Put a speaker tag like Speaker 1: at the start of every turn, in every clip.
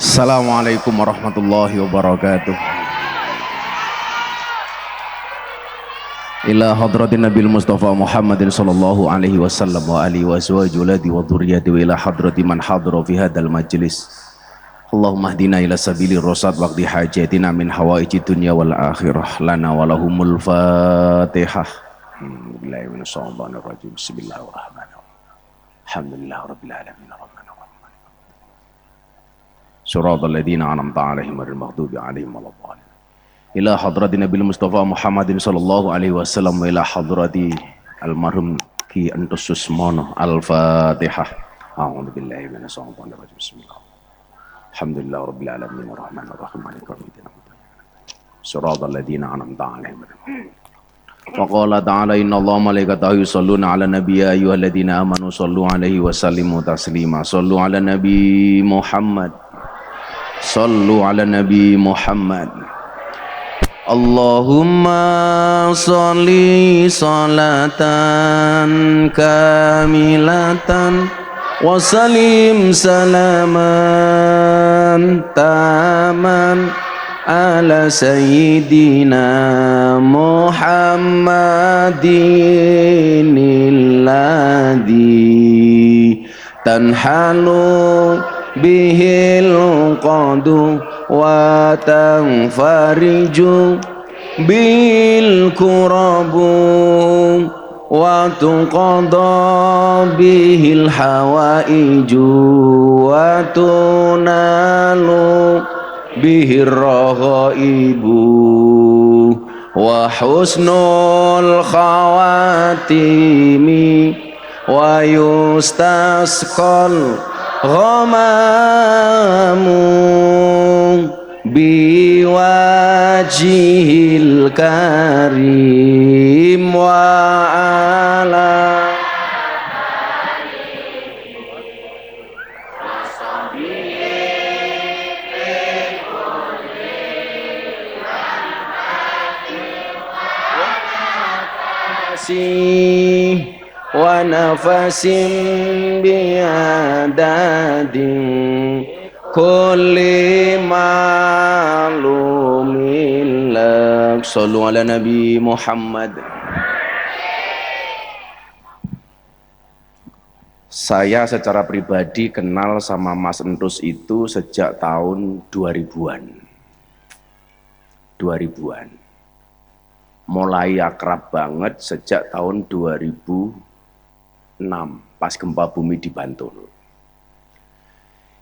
Speaker 1: Assalamualaikum warahmatullahi wabarakatuh. Ila hadratin Nabil Mustafa Muhammadin sallallahu alaihi wasallam wa alihi wa azwajihi wa dhurriyyati wa ila hadrati man hadra fi hadzal majlis. Allahumma hdina ila sabilir rasyad waqti hajatina min hawaiji dunya wal akhirah lana wa lahumul fatihah. Billahi minash shaitanir rajim. Bismillahirrahmanirrahim. Alhamdulillahirabbil alamin. Suratal ladzina an'amta 'alaihim ghairil maghdubi 'alaihim waladdallin. Ila hadratin Nabil Mustafa Muhammadin sallallahu alaihi wasallam wa ila hadrati almarhum Ki Entus Susmono. Al-Fatihah. A'udzu billahi minasy syaithanir rajim. Bismillah. Alhamdulillahirabbil alamin arrahmanir rahim maliki yaumiddin. Suratal ladzina an'amta 'alaihim. Wa qala ta'ala innallaha malaikatahu yusholluna 'alan nabiyyi ya ayyuhalladzina amanu shollu 'alaihi wa sallimu taslima. Shollu 'alan nabi Muhammad. Sallu ala Nabi Muhammad. Allahumma sholli salatan kamilatan wa salim salaman taman ala sayyidina Muhammadin alladhi tanhalu bihil qadu wa tanfariju bil kurabu wa tuqada bihil hawaiju wa tunalu bihir raghaibu wa husnul khawatimi wa yustasqal ghamamu biwajihil karim wa ala wa nafasim biadadin kulli malumin lak. Sallu ala Nabi Muhammad. Saya secara pribadi kenal sama Mas Entus itu sejak tahun 2000-an. 2000-an. Mulai akrab banget sejak tahun 2006 pas gempa bumi di Bantul.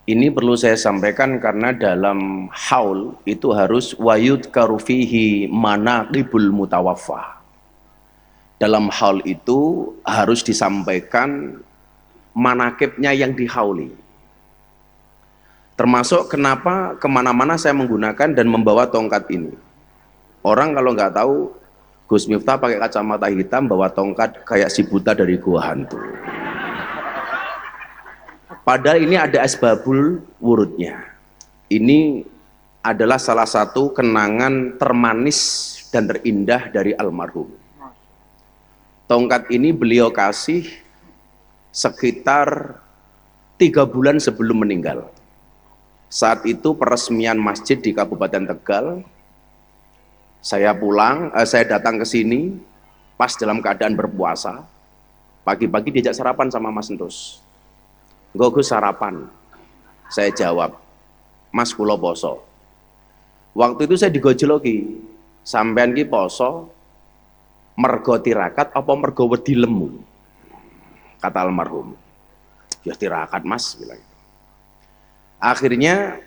Speaker 1: Ini perlu saya sampaikan karena dalam haul itu harus wayud karufihi manaqibul mutawaffa. Dalam haul itu harus disampaikan manakibnya yang dihauli. Termasuk kenapa kemana-mana saya menggunakan dan membawa tongkat ini. Orang kalau nggak tahu Gus Miftah pakai kacamata hitam bawa tongkat kayak si buta dari gua hantu. Padahal ini ada asbabul wurudnya. Ini adalah salah satu kenangan termanis dan terindah dari almarhum. Tongkat ini beliau kasih sekitar 3 bulan sebelum meninggal. Saat itu peresmian masjid di Kabupaten Tegal. Saya datang ke sini pas dalam keadaan berpuasa. Pagi-pagi diajak sarapan sama Mas Entus. Nggo Gus sarapan. Saya jawab, Mas kula poso. Waktu itu saya digojloki, sampean ki poso mergo tirakat apa mergo wedi lemu? Kata almarhum. Ya tirakat Mas bilang. Akhirnya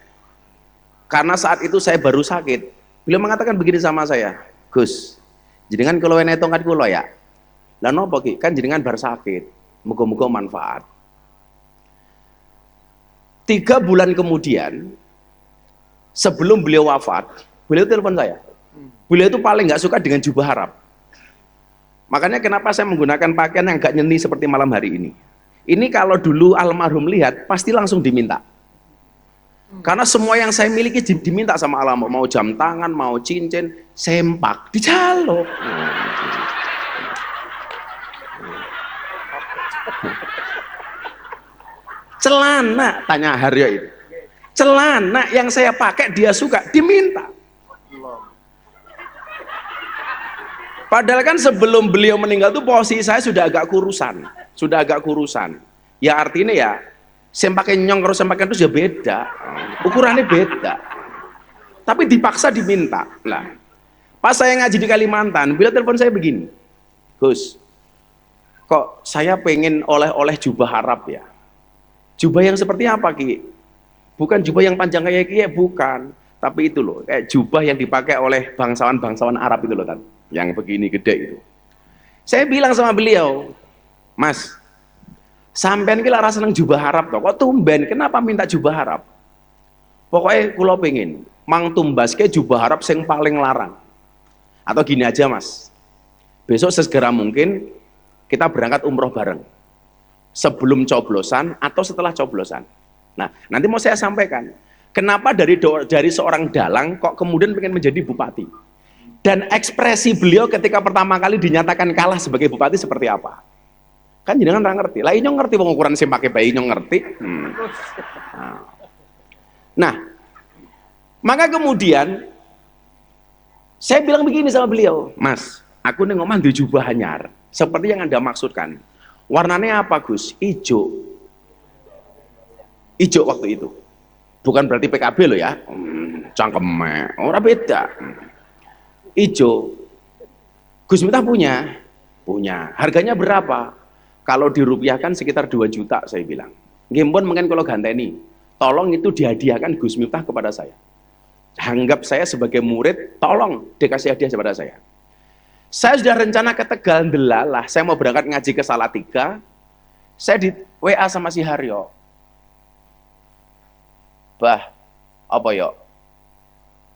Speaker 1: karena saat itu saya baru sakit, beliau mengatakan begini sama saya, Gus, jenengan kalau enek tongkat kula ya. Lah napa ki? Kan jenengan bar sakit. Muga-muga manfaat. 3 bulan kemudian sebelum beliau wafat, beliau telepon saya. Beliau itu paling nggak suka dengan jubah Arab. Makanya kenapa saya menggunakan pakaian yang gak nyeni seperti malam hari ini. Ini kalau dulu almarhum lihat pasti langsung diminta. Karena semua yang saya miliki diminta sama alam, mau jam tangan, mau cincin, sempak, dijaluk. Celana, tanya Haryo itu. Celana yang saya pakai dia suka, diminta. Padahal kan sebelum beliau meninggal tuh posisi saya sudah agak kurusan. Ya artinya ya, saya pakai nyong terus saya pakai terus ya beda, ukurannya beda. Tapi dipaksa diminta. Lah, pas saya ngaji di Kalimantan, beliau telepon saya begini, Gus, kok saya pengen oleh-oleh jubah Arab ya? Jubah yang seperti apa Ki? Bukan jubah yang panjang kayak Ki, bukan. Tapi itu loh, kayak jubah yang dipakai oleh bangsawan-bangsawan Arab itu loh kan, yang begini gede itu. Saya bilang sama beliau, Mas, sampean ki lara seneng jubah Arab toh, kok tumben kenapa minta jubah Arab? Pokoknya kula pengen mang tumbaske jubah Arab sing paling larang. Atau gini aja Mas, besok sesegera mungkin kita berangkat umroh bareng, sebelum coblosan atau setelah coblosan. Nah, nanti mau saya sampaikan kenapa dari seorang dalang kok kemudian pengen menjadi bupati, dan ekspresi beliau ketika pertama kali dinyatakan kalah sebagai bupati seperti apa. Kan jenengan nggak ngerti lah, ini ngerti pengukuran sing pakai bayi nyong ngerti. Nah, maka kemudian saya bilang begini sama beliau, Mas, aku nih ngomong di jubah anyar seperti yang Anda maksudkan. Warnanya apa Gus? Ijo waktu itu. Bukan berarti PKB loh ya, cangkeme orang beda. Ijo. Gus Miftah punya. Harganya berapa? Kalau dirupiahkan sekitar 2 juta, saya bilang. Nggih mungkin kalau ganteni, tolong itu dihadiahkan Gus Miftah kepada saya. Anggap saya sebagai murid, tolong dikasih hadiah kepada saya. Saya sudah rencana ke Tegal Delalah, saya mau berangkat ngaji ke Salatiga. Saya di WA sama si Haryo. Bah, apa ya?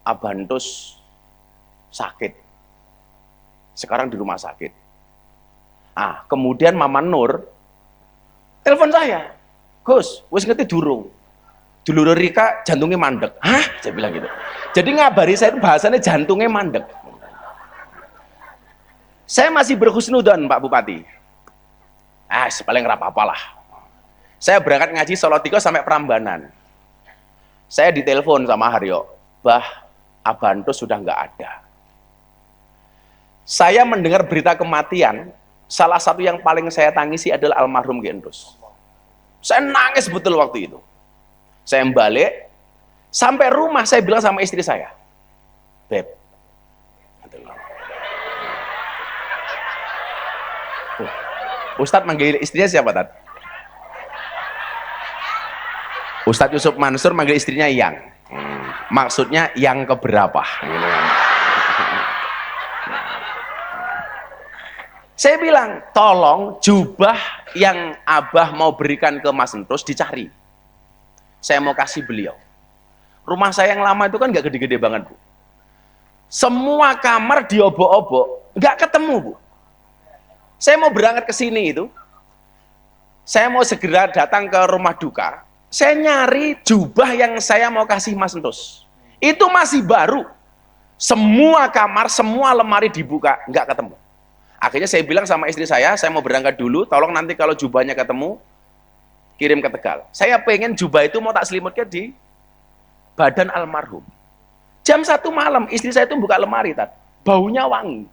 Speaker 1: Abantus sakit. Sekarang di rumah sakit. Kemudian Mama Nur telepon saya. Gus, wis ngerti durung? Dulur Rika jantungnya mandek. Hah? Saya bilang gitu. Jadi ngabari saya itu bahasanya jantungnya mandek. Saya masih berhusnudon Pak Bupati. Paling apa-apalah. Saya berangkat ngaji Salatiga sampai Prambanan. Saya ditelepon sama Haryo, Bah, Abantus sudah nggak ada. Saya mendengar berita kematian, salah satu yang paling saya tangisi adalah almarhum Gendus. Saya nangis betul waktu itu. Saya balik, sampai rumah saya bilang sama istri saya, Beb, Ustadz manggil istrinya siapa Tad? Ustadz Yusuf Mansur manggil istrinya Yang. Maksudnya yang keberapa? Saya bilang, tolong jubah yang Abah mau berikan ke Mas Entus dicari. Saya mau kasih beliau. Rumah saya yang lama itu kan nggak gede-gede banget, Bu. Semua kamar diobok-obok, nggak ketemu, Bu. Saya mau berangkat ke sini itu, saya mau segera datang ke rumah duka, saya nyari jubah yang saya mau kasih Mas Entus. Itu masih baru. Semua kamar, semua lemari dibuka, nggak ketemu. Akhirnya saya bilang sama istri saya mau berangkat dulu, tolong nanti kalau jubahnya ketemu, kirim ke Tegal. Saya pengen jubah itu mau tak selimutnya di badan almarhum. Jam 1 malam, istri saya itu buka lemari, Tad. Baunya wangi.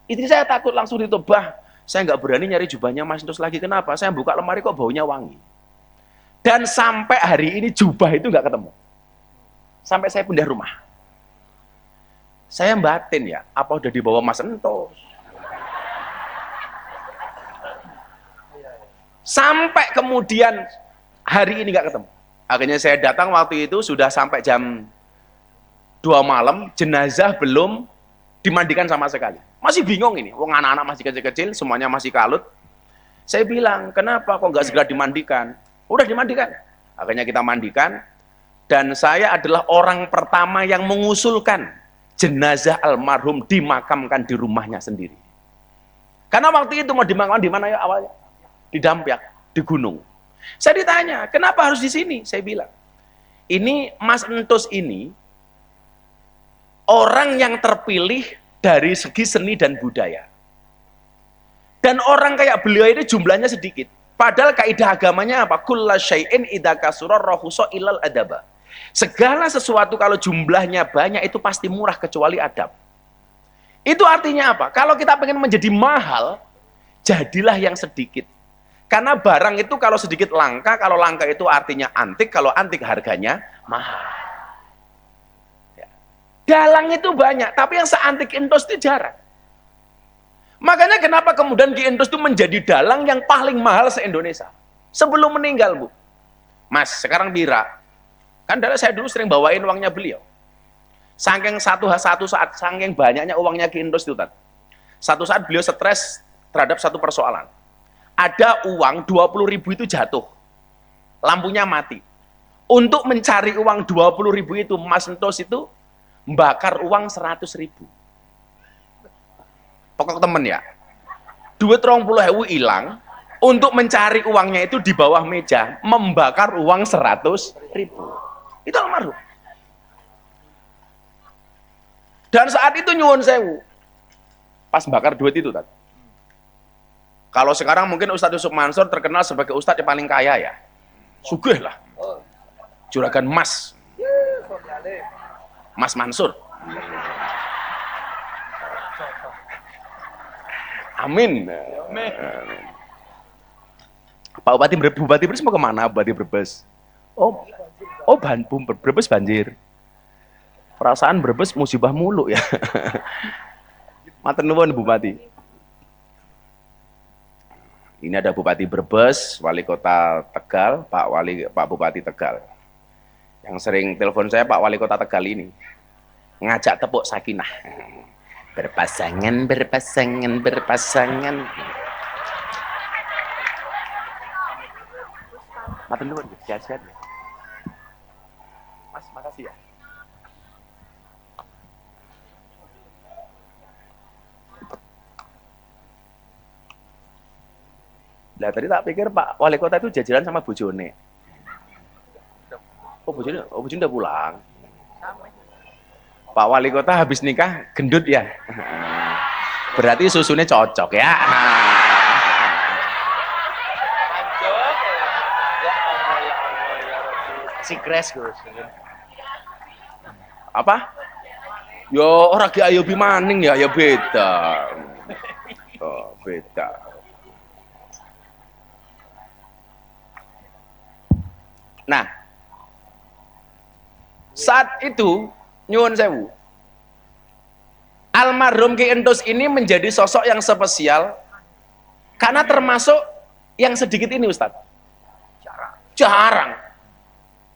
Speaker 1: Istri saya takut langsung ditutup, Bah, saya nggak berani nyari jubahnya Mas Entus lagi. Kenapa? Saya buka lemari kok baunya wangi. Dan sampai hari ini jubah itu nggak ketemu. Sampai saya pindah rumah. Saya batin ya, apa udah dibawa Mas Entus? Sampai kemudian hari ini nggak ketemu. Akhirnya saya datang waktu itu sudah sampai jam 2 malam, jenazah belum dimandikan sama sekali. Masih bingung ini, wong anak-anak masih kecil-kecil, semuanya masih kalut. Saya bilang, kenapa kok nggak segera dimandikan? Udah dimandikan. Akhirnya kita mandikan, dan saya adalah orang pertama yang mengusulkan jenazah almarhum dimakamkan di rumahnya sendiri. Karena waktu itu mau dimakamkan di mana ya awalnya? Di Dampyak, di gunung. Saya ditanya, kenapa harus di sini? Saya bilang, ini Mas Entus ini orang yang terpilih dari segi seni dan budaya. Dan orang kayak beliau ini jumlahnya sedikit.
Speaker 2: Padahal kaidah agamanya apa? Kulla syai'in idza kasura rahusa ilal adaba. Segala sesuatu kalau jumlahnya banyak itu pasti murah kecuali adab. Itu artinya apa? Kalau kita pengen menjadi mahal, jadilah yang sedikit. Karena barang itu kalau sedikit langka, kalau langka itu artinya antik, kalau antik harganya mahal. Ya. Dalang itu banyak, tapi yang seantik entos itu jarang. Makanya kenapa kemudian Ki Entos itu menjadi dalang yang paling mahal se-Indonesia. Sebelum meninggal, Bu. Mas, sekarang bira. Kan saya dulu sering bawain uangnya beliau. Saking satu saat, saking banyaknya uangnya Ki Entos itu, satu saat beliau stres terhadap satu persoalan. Ada uang 20.000 itu jatuh. Lampunya mati. Untuk mencari uang 20.000 itu, Mas Entos itu membakar uang 100.000. Pokok temen ya, duit 20.000 hilang, untuk mencari uangnya itu di bawah meja, membakar uang 100.000. Itu almarhum. Dan saat itu nyuwun sewu, pas bakar duit itu tadi. Kalau sekarang mungkin Ustadz Yusuf Mansur terkenal sebagai Ustadz yang paling kaya ya, sugih lah, juragan emas, Mas Mansur. Amin. Pak Bupati Brebes mau kemana? Bupati Brebes. Oh, Brebes banjir. Perasaan Brebes musibah mulu ya. Matur nuwun Bupati. Ini ada Bupati Brebes, Wali Kota Tegal, Pak Bupati Tegal. Yang sering telepon saya Pak Wali Kota Tegal ini. Ngajak tepuk sakinah. Berpasangan. Matur nuwun, sehat-sehat. Mas, makasih ya. Lah tadi tak pikir Pak Wali Kota itu jajaran sama bojone. Oh, bojone udah pulang. Pak Wali Kota habis nikah gendut ya. Berarti susunya cocok ya. Si Kres Gus. Apa? Yo ora ki ayo bi maning ya beda. Oh, beda. Nah, saat itu nyuwun sewu, almarhum Ki Entos ini menjadi sosok yang spesial karena termasuk yang sedikit ini Ustadz. Jarang.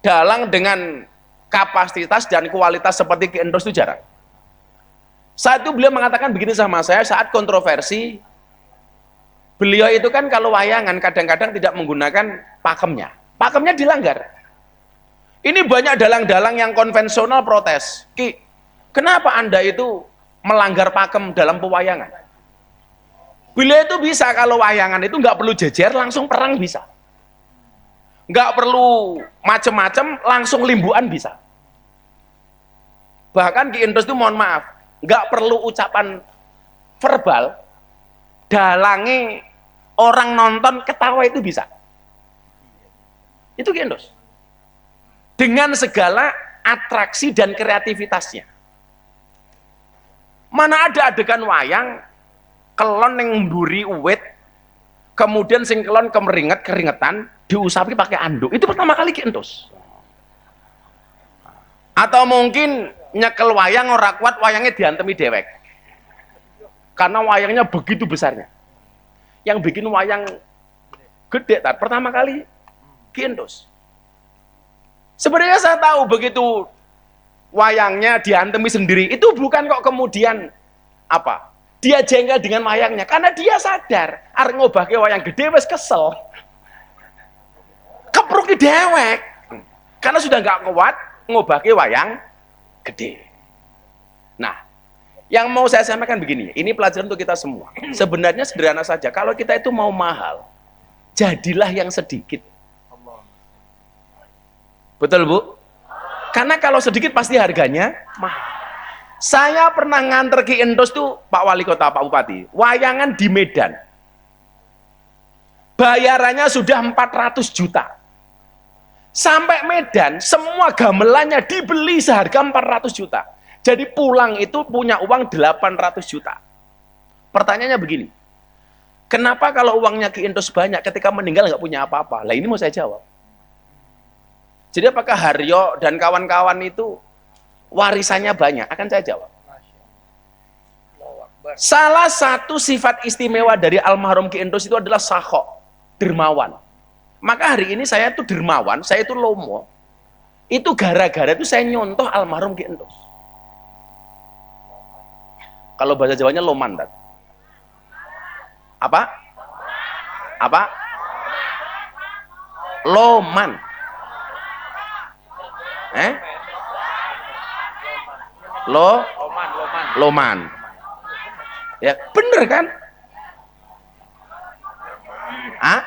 Speaker 2: Dalang dengan kapasitas dan kualitas seperti Ki Entos itu jarang. Saat itu beliau mengatakan begini sama saya saat kontroversi. Beliau itu kan kalau wayangan kadang-kadang tidak menggunakan pakemnya. Pakemnya dilanggar. Ini banyak dalang-dalang yang konvensional protes. Ki, kenapa Anda itu melanggar pakem dalam pewayangan? Beliau itu bisa kalau wayangan itu nggak perlu jejer, langsung perang bisa. Nggak perlu macem-macem, langsung limbuan bisa. Bahkan Ki Entos itu mohon maaf, nggak perlu ucapan verbal, dalangi orang nonton ketawa itu bisa. Itu Ki Entos. Dengan segala atraksi dan kreativitasnya. Mana ada adegan wayang kelon yang mburi uwit, kemudian sing kelon keringetan diusapi pakai anduk. Itu pertama kali Ki Entos. Atau mungkin nyekel wayang ora kuat, wayangnya diantemi dewek. Karena wayangnya begitu besarnya. Yang bikin wayang gede pertama kali Ki Entos. Sebenarnya saya tahu begitu wayangnya diantemi sendiri, itu bukan kok kemudian apa? Dia jengkel dengan wayangnya, karena dia sadar arep ngobahke wayang gede wis kesel. Kepruki dewek. Karena sudah nggak kuat ngobahke wayang gede. Nah, yang mau saya sampaikan begini, ini pelajaran untuk kita semua. Sebenarnya sederhana saja, kalau kita itu mau mahal, jadilah yang sedikit. Betul Bu? Karena kalau sedikit pasti harganya mahal. Saya pernah nganter Ki Entos tuh Pak Wali Kota, Pak Bupati, wayangan di Medan. bayarannya sudah 400 juta. Sampai Medan, semua gamelannya dibeli seharga 400 juta. Jadi pulang itu punya uang 800 juta. Pertanyaannya begini, kenapa kalau uangnya Ki Entus banyak, ketika meninggal nggak punya apa-apa? Lah ini mau saya jawab. Jadi apakah Haryo dan kawan-kawan itu warisannya banyak? Akan saya jawab. Salah satu sifat istimewa dari almarhum Ki Entus itu adalah sakho, dermawan. Maka hari ini saya tuh dermawan, saya itu lomo. Itu gara-gara itu saya nyontoh almarhum Ki Entus. Kalau bahasa Jawanya loman, dat. Apa? Apa? Loman. Loman. Ya, bener kan? Ah?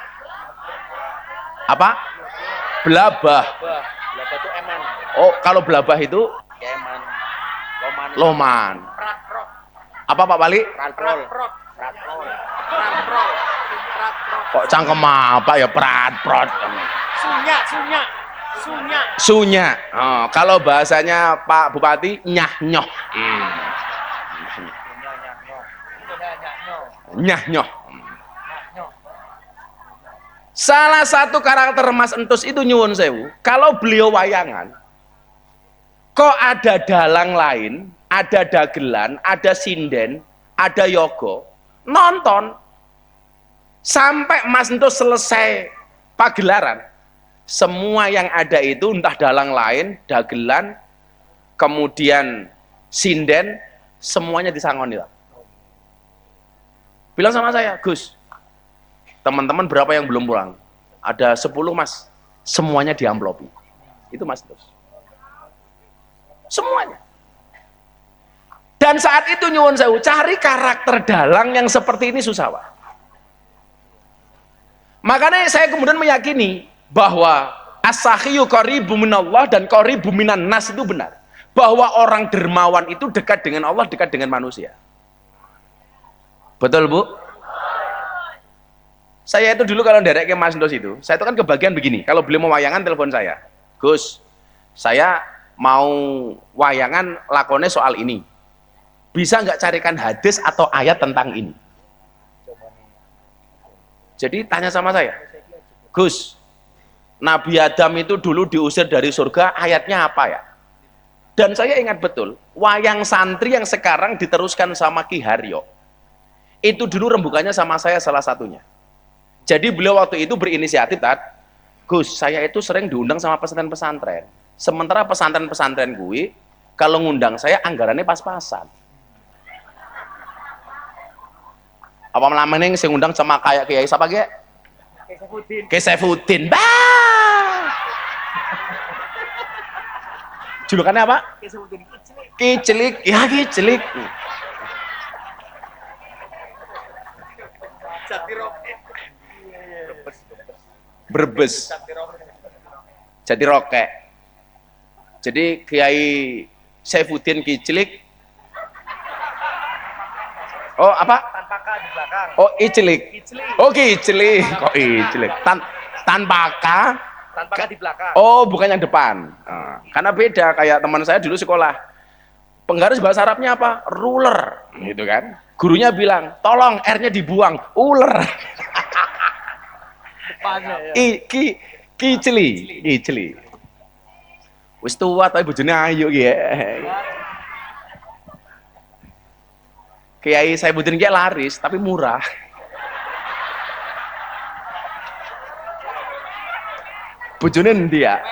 Speaker 2: Apa? Belabah.
Speaker 3: Belabah itu eman.
Speaker 2: Oh, kalau belabah itu
Speaker 3: Ya eman.
Speaker 2: loman.
Speaker 3: Pratrok.
Speaker 2: Apa Pak Bali?
Speaker 3: Pratrol. Pratrol. Pratrol. Pratrol.
Speaker 2: Kok cangkem apa ya prat-prot.
Speaker 3: Sunya.
Speaker 2: Sunya. Oh, kalau bahasanya Pak Bupati nyah-nyoh. Nyah-nyoh. Salah satu karakter Mas Entus itu nyuwun sewu, kalau beliau wayangan, kok ada dalang lain, ada dagelan, ada sinden, ada yogo, nonton sampai Mas Entus selesai pagelaran, semua yang ada itu entah dalang lain, dagelan, kemudian sinden, semuanya disangoni lah. Bilang sama saya, Gus, teman-teman berapa yang belum pulang? Ada 10 mas, semuanya diamplopi. Itu Mas Entus. Semuanya. Dan saat itu nyuwun sewu, cari karakter dalang yang seperti ini susah, Pak. Makanya saya kemudian meyakini bahwa as-sakhiyu qaribu minallah dan qaribu minan nas itu benar. Bahwa orang dermawan itu dekat dengan Allah, dekat dengan manusia. Betul, Bu? Saya itu dulu kalau nderek ke Mas Entus itu, saya itu kan kebagian begini, kalau beliau mau wayangan telepon saya, Gus, saya mau wayangan lakonnya soal ini, bisa nggak carikan hadis atau ayat tentang ini? Jadi tanya sama saya, Gus, Nabi Adam itu dulu diusir dari surga, ayatnya apa ya? Dan saya ingat betul, wayang santri yang sekarang diteruskan sama Ki Haryo, itu dulu rembukannya sama saya salah satunya. Jadi beliau waktu itu berinisiatif, Gus, saya itu sering diundang sama pesantren-pesantren. Sementara pesantren-pesantren gue, kalau ngundang saya anggarannya pas-pasan. Apa melamane sing ngundang sama kayak Kiai siapa ge? Kiai Saifuddin. Bah. Julukannya apa? Kicilik. Ya kicilik. Brebes. Jadi rokek. Jadi Kiai Saifuddin Kicilik. Oh apa?
Speaker 3: Tanpa K di belakang.
Speaker 2: Oh Icilik. Oh Kicilik. Kok Icilik? Tanpa K.
Speaker 3: Tanpa K di belakang.
Speaker 2: Oh bukan yang depan. Nah, karena beda kayak teman saya dulu sekolah. Penggaris bahasa Arabnya apa? Ruler, gitu kan? Gurunya bilang, tolong R-nya dibuang, uler. Kiceli. Wis tua tapi bojone ayu ya. Kiai Saifuddin ki laris tapi murah. Bojone endi ya?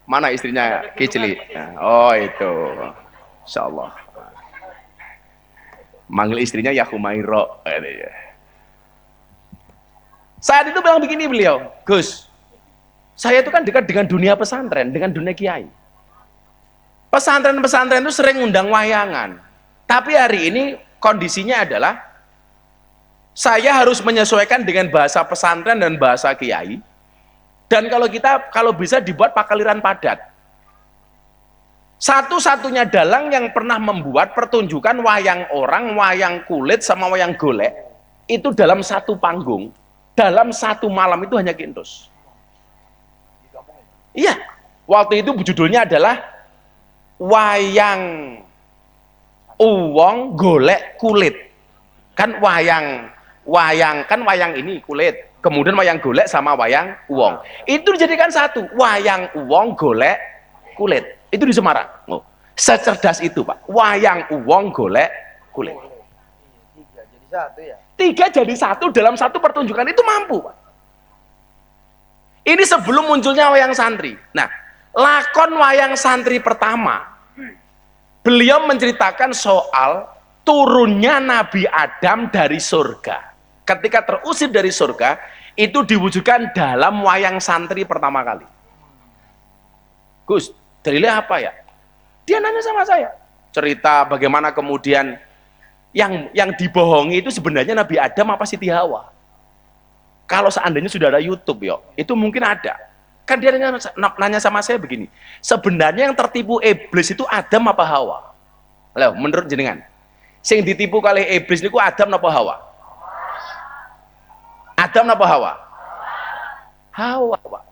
Speaker 2: Mana istrinya Kiceli? Oh itu. Insyaallah. Manggil istrinya ya Humairo. Saat itu bilang begini beliau, Gus, saya itu kan dekat dengan dunia pesantren, dengan dunia kiai. Pesantren-pesantren itu sering undang wayangan. Tapi hari ini kondisinya adalah saya harus menyesuaikan dengan bahasa pesantren dan bahasa kiai. Dan kalau bisa dibuat pakaliran padat. Satu-satunya dalang yang pernah membuat pertunjukan wayang orang, wayang kulit sama wayang golek itu dalam satu panggung, dalam satu malam itu hanya Kintus. Iya, waktu itu judulnya adalah Wayang Uwong Golek Kulit. Kan wayang ini kulit, kemudian wayang golek sama wayang uwong. Itu dijadikan satu, wayang uwong golek kulit. Itu di Semarang. Oh, secerdas itu, Pak. Wayang uwong golek kulit.
Speaker 3: Tiga jadi satu ya.
Speaker 2: Tiga jadi satu dalam satu pertunjukan itu mampu, Pak. Ini sebelum munculnya wayang santri. Nah, lakon wayang santri pertama, beliau menceritakan soal turunnya Nabi Adam dari surga. Ketika terusir dari surga, itu diwujudkan dalam wayang santri pertama kali. Gus, dalilnya apa ya? Dia nanya sama saya. Cerita bagaimana kemudian yang dibohongi itu sebenarnya Nabi Adam apa Siti Hawa? Kalau seandainya sudah ada YouTube, yo, itu mungkin ada. Kan dia nanya sama saya begini, sebenarnya yang tertipu iblis itu Adam apa Hawa? Loh, menurut jenengan? Sing ditipu kali iblis niku Adam napa Hawa? Adam napa Hawa? Hawa, Pak.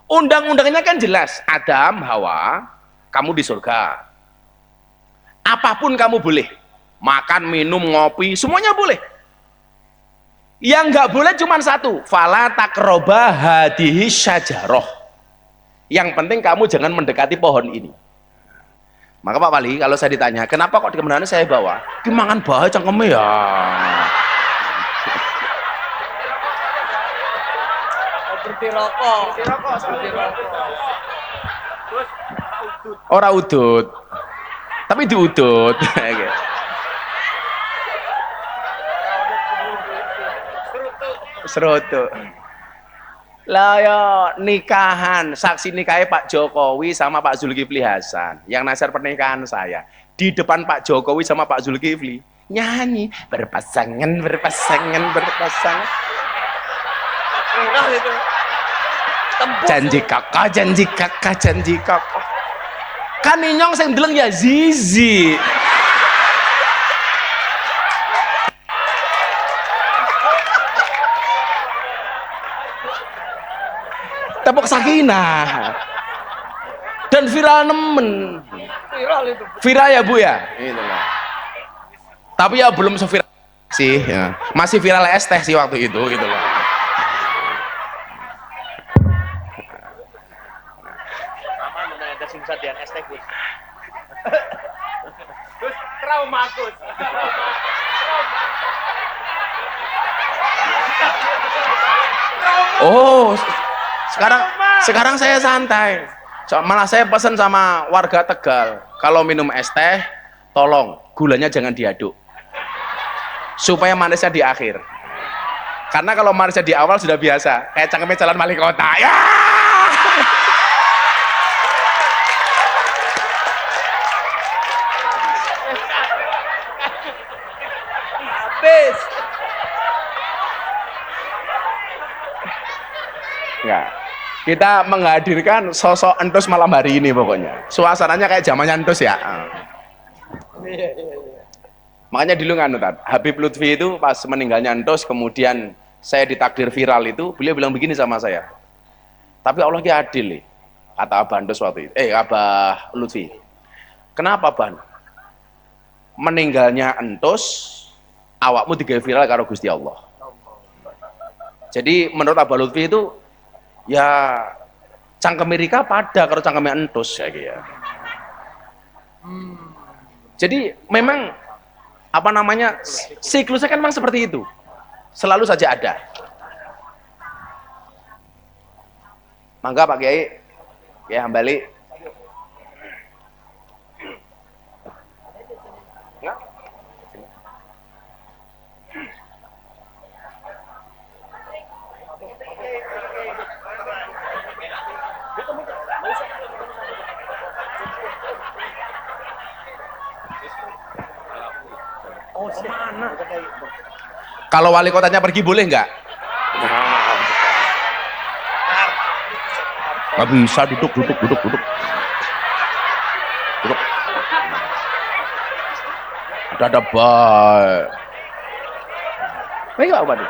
Speaker 2: Undang-undangnya kan jelas, Adam, Hawa, kamu di surga. Apapun kamu boleh. Makan, minum, ngopi, semuanya boleh. Yang nggak boleh cuma satu, fala takroba hadihi syajaroh. Yang penting kamu jangan mendekati pohon ini. Maka Pak Wali, kalau saya ditanya, kenapa kok di kemenangan saya bawa? Gimangan bahaya cangkeme ya.
Speaker 3: Berhenti rokok. Berhenti rokok. Terus
Speaker 2: Ora udut. Tapi diudut. Serutu. Lah ya nikahan, saksi nikahnya Pak Jokowi sama Pak Zulkifli Hasan yang nasar pernikahan saya di depan Pak Jokowi sama Pak Zulkifli nyanyi berpasangan
Speaker 3: murah itu. Tembus.
Speaker 2: janji kakak kan inyong sing deleng ya Zizi. Tepuk sakinah dan viral nemen.
Speaker 3: Viral itu.
Speaker 2: Viral ya Bu ya, itulah. Tapi ya belum seviral sih ya. Masih viral es teh sih waktu itu gitu loh.
Speaker 3: Sama ada simsat di ST Gus. Gus trauma Gus.
Speaker 2: Oh, sekarang saya santai. Malah saya pesan sama warga Tegal, kalau minum es teh, tolong gulanya jangan diaduk, supaya manisnya di akhir. Karena kalau manisnya di awal sudah biasa, kayak cangkeme calon wali kota. Ya.
Speaker 3: Habis.
Speaker 2: Enggak. Kita menghadirkan sosok Entus malam hari ini pokoknya. Suasananya kayak zamannya Entus ya.
Speaker 3: Iya.
Speaker 2: Makanya dulu kan Habib Lutfi itu pas meninggalnya Entus, kemudian saya ditakdir viral itu, beliau bilang begini sama saya. Tapi Allah ki adil, kata Abah Entus waktu itu. Abah Lutfi. Kenapa Ban? Meninggalnya Entus, awakmu digawe viral karo Gusti Allah. Jadi menurut Abah Lutfi itu ya cangkem Amerika pada kalau cangkem Entus ya gitu. Jadi memang apa namanya siklusnya kan memang seperti itu, selalu saja ada. Mangga Pak Kiai, ya Hambali.
Speaker 3: Oh, mana?
Speaker 2: Kalau wali kotanya pergi boleh nggak? Nggak bisa, duduk. Ada baik. Baik apa tuh?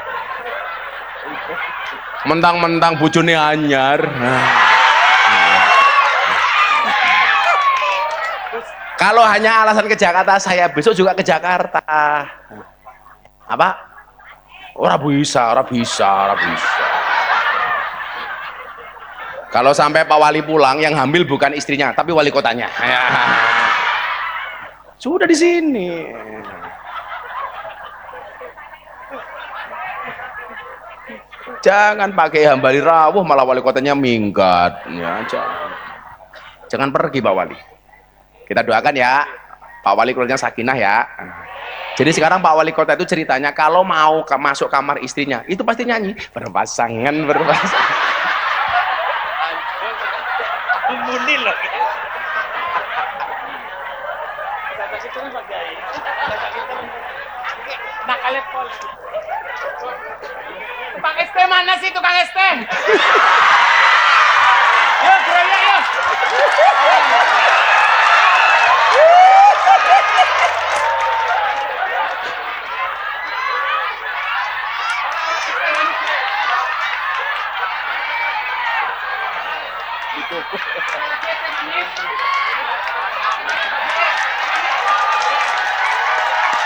Speaker 2: Mentang-mentang bojone anyar. Kalau hanya alasan ke Jakarta, saya besok juga ke Jakarta. Apa? Ora bisa, ora bisa, ora bisa. Kalau sampai Pak Wali pulang, yang hamil bukan istrinya, tapi wali kotanya. Sudah di sini. Jangan pakai hambali rawuh, malah wali kotanya minggat. Ya, jangan pergi Pak Wali. Kita doakan ya, Pak Wali keluarnya sakinah ya. Jadi sekarang Pak Wali Kota itu ceritanya kalau mau masuk kamar istrinya, itu pasti nyanyi berpasangan, berpasangan.
Speaker 3: Muni loh. Nakalip pol. Tukang ST mana sih tukang ST? Yuk, bro, yuk.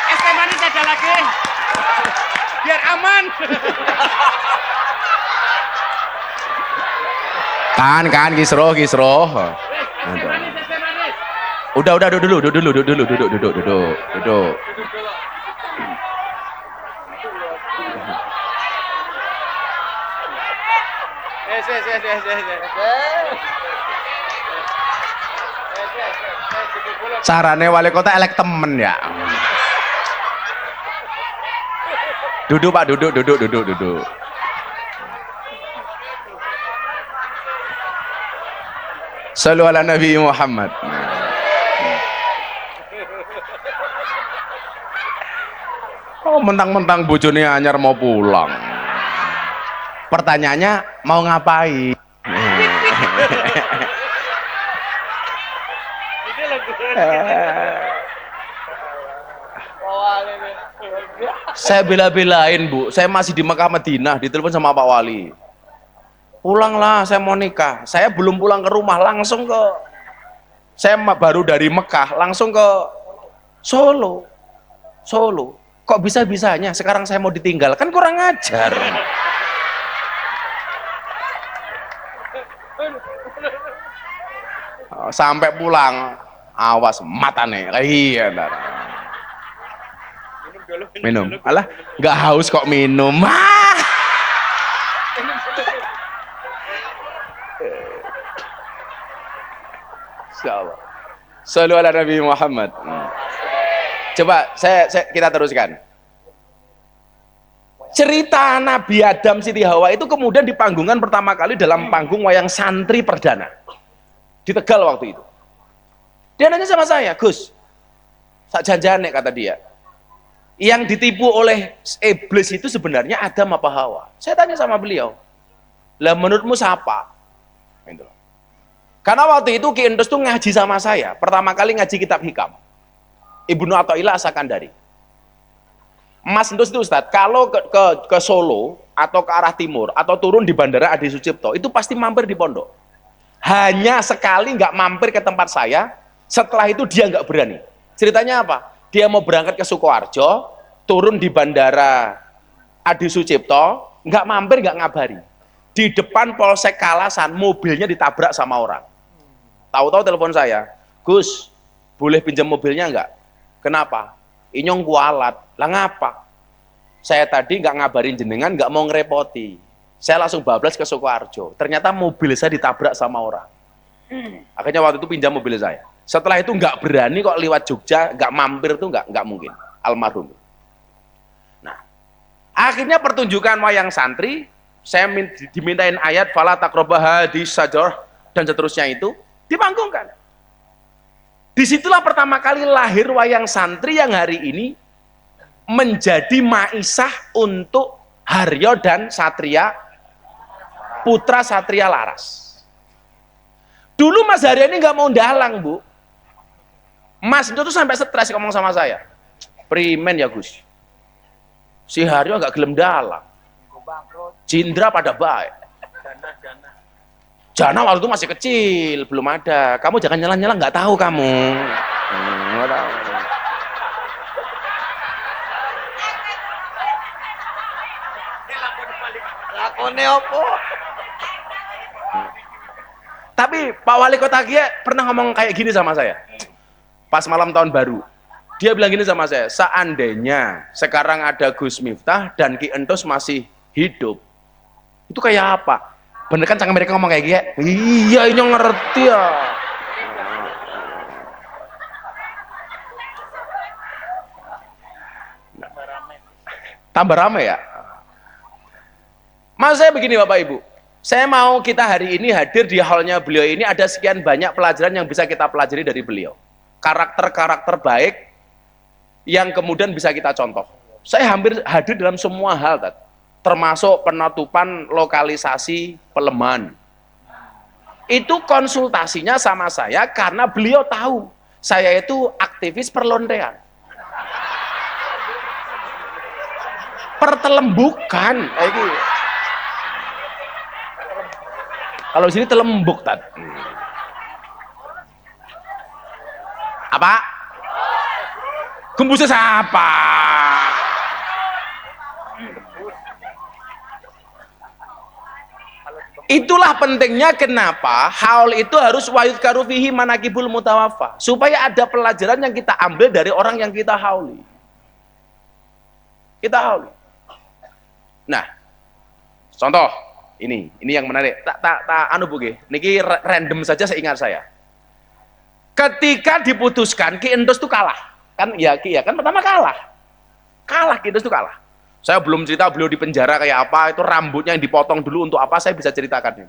Speaker 3: Es teh manis ada lagi biar aman.
Speaker 2: Kan Kisro.
Speaker 3: Es teh manis.
Speaker 2: Udah duduk. Carane wali kota elek temen ya. Duduk Pak, duduk. Shallu ala Nabi Muhammad. Oh, mentang-mentang bojone anyar mau pulang. Pertanyaannya mau ngapain? Saya bela-belain Bu, saya masih di Mekah Madinah, ditelepon sama Pak Wali. Pulanglah, saya mau nikah. Saya belum pulang ke rumah, langsung ke, saya baru dari Mekah, langsung ke Solo. Kok bisa-bisanya sekarang saya mau ditinggal? Kan kurang ajar. Sampai pulang, awas matane. Iya, minum. Alah, nggak haus kok minum. Insyaallah. Shallu ala Nabi Muhammad. Coba kita teruskan. Cerita Nabi Adam Siti Hawa itu kemudian dipanggungkan pertama kali dalam panggung wayang santri perdana di Tegal waktu itu. Dia nanya sama saya, Gus, sak janjane kata dia, yang ditipu oleh iblis itu sebenarnya Adam apa Hawa? Saya tanya sama beliau, lah menurutmu siapa? Gitu. Karena waktu itu Ki Endus tuh ngaji sama saya, pertama kali ngaji kitab Hikam, Ibnu Athaillah As-Sakandari. Mas Endus itu Ustadz, kalau ke Solo atau ke arah timur atau turun di Bandara Adi Sucipto itu pasti mampir di pondok. Hanya sekali nggak mampir ke tempat saya, setelah itu dia nggak berani. Ceritanya apa? Dia mau berangkat ke Sukoharjo, turun di Bandara Adi Sucipto, nggak mampir, nggak ngabari. Di depan Polsek Kalasan, mobilnya ditabrak sama orang. Tahu-tahu telepon saya, Gus, boleh pinjam mobilnya nggak? Kenapa? Inyong kualat. Lah ngapa? Saya tadi nggak ngabarin jenengan, nggak mau ngerepoti. Saya langsung bablas ke Sukoharjo. Ternyata mobil saya ditabrak sama orang. Akhirnya waktu itu pinjam mobil saya. Setelah itu nggak berani kok lewat Jogja, nggak mampir tuh nggak mungkin. Almarhum. Nah, akhirnya pertunjukan wayang santri, saya dimintain ayat fala taqrabah hadis sajar dan seterusnya itu dipanggungkan. Disitulah pertama kali lahir wayang santri yang hari ini menjadi maisah untuk Haryo dan Satria, putra Satria Laras. Dulu Mas Haryo ini nggak mau dalang, Bu. Mas itu tuh sampai stres ngomong sama saya. Primen ya Gus. Si Haryo nggak gelem dalang. Jindra pada baik. Jana waktu itu masih kecil, belum ada. Kamu jangan nyala-nyala, nggak tahu kamu. Nggak tahu.
Speaker 3: Lakone opo?
Speaker 2: Tapi Pak Wali Kota Kia pernah ngomong kayak gini sama saya. Pas malam tahun baru. Dia bilang gini sama saya, seandainya sekarang ada Gus Miftah dan Ki Entus masih hidup, itu kayak apa? Bener kan sang mereka ngomong kayak gini? Iya, ini ngerti ya. Tambah rame ya? Maksud saya begini Bapak Ibu, saya mau kita hari ini hadir di hallnya beliau ini, ada sekian banyak pelajaran yang bisa kita pelajari dari beliau. Karakter-karakter baik yang kemudian bisa kita contoh. Saya hampir hadir dalam semua hal, termasuk penutupan lokalisasi Peleman. Itu konsultasinya sama saya karena beliau tahu saya itu aktivis perlontean. Pertelembukan. Kalau sini telembuk, Apa? Gembusnya siapa? Itulah pentingnya kenapa haul itu harus wayud karufihi manakibul mutawafa, supaya ada pelajaran yang kita ambil dari orang yang kita hauli. Kita hauli. Nah, contoh ini yang menarik. Anu buge, niki random saja seingat saya. Ketika diputuskan Ki Entus itu kalah. Kan ya Ki ya kan pertama kalah Ki Entus itu kalah. Saya belum cerita beliau di penjara kayak apa, itu rambutnya yang dipotong dulu untuk apa, saya bisa ceritakan.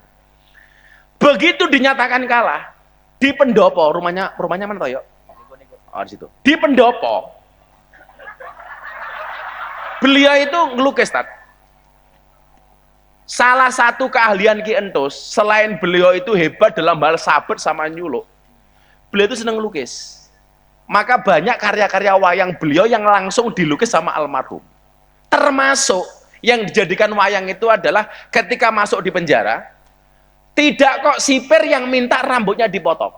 Speaker 2: Begitu dinyatakan kalah di pendopo, rumahnya mana toh, yuk? Oh, di situ. Di pendopo beliau itu ngelukis, salah satu keahlian Ki Entus selain beliau itu hebat dalam hal sabet sama nyuluk, beliau itu senang ngelukis. Maka banyak karya-karya wayang beliau yang langsung dilukis sama almarhum. Termasuk yang dijadikan wayang itu adalah ketika masuk di penjara, tidak kok sipir yang minta rambutnya dipotong.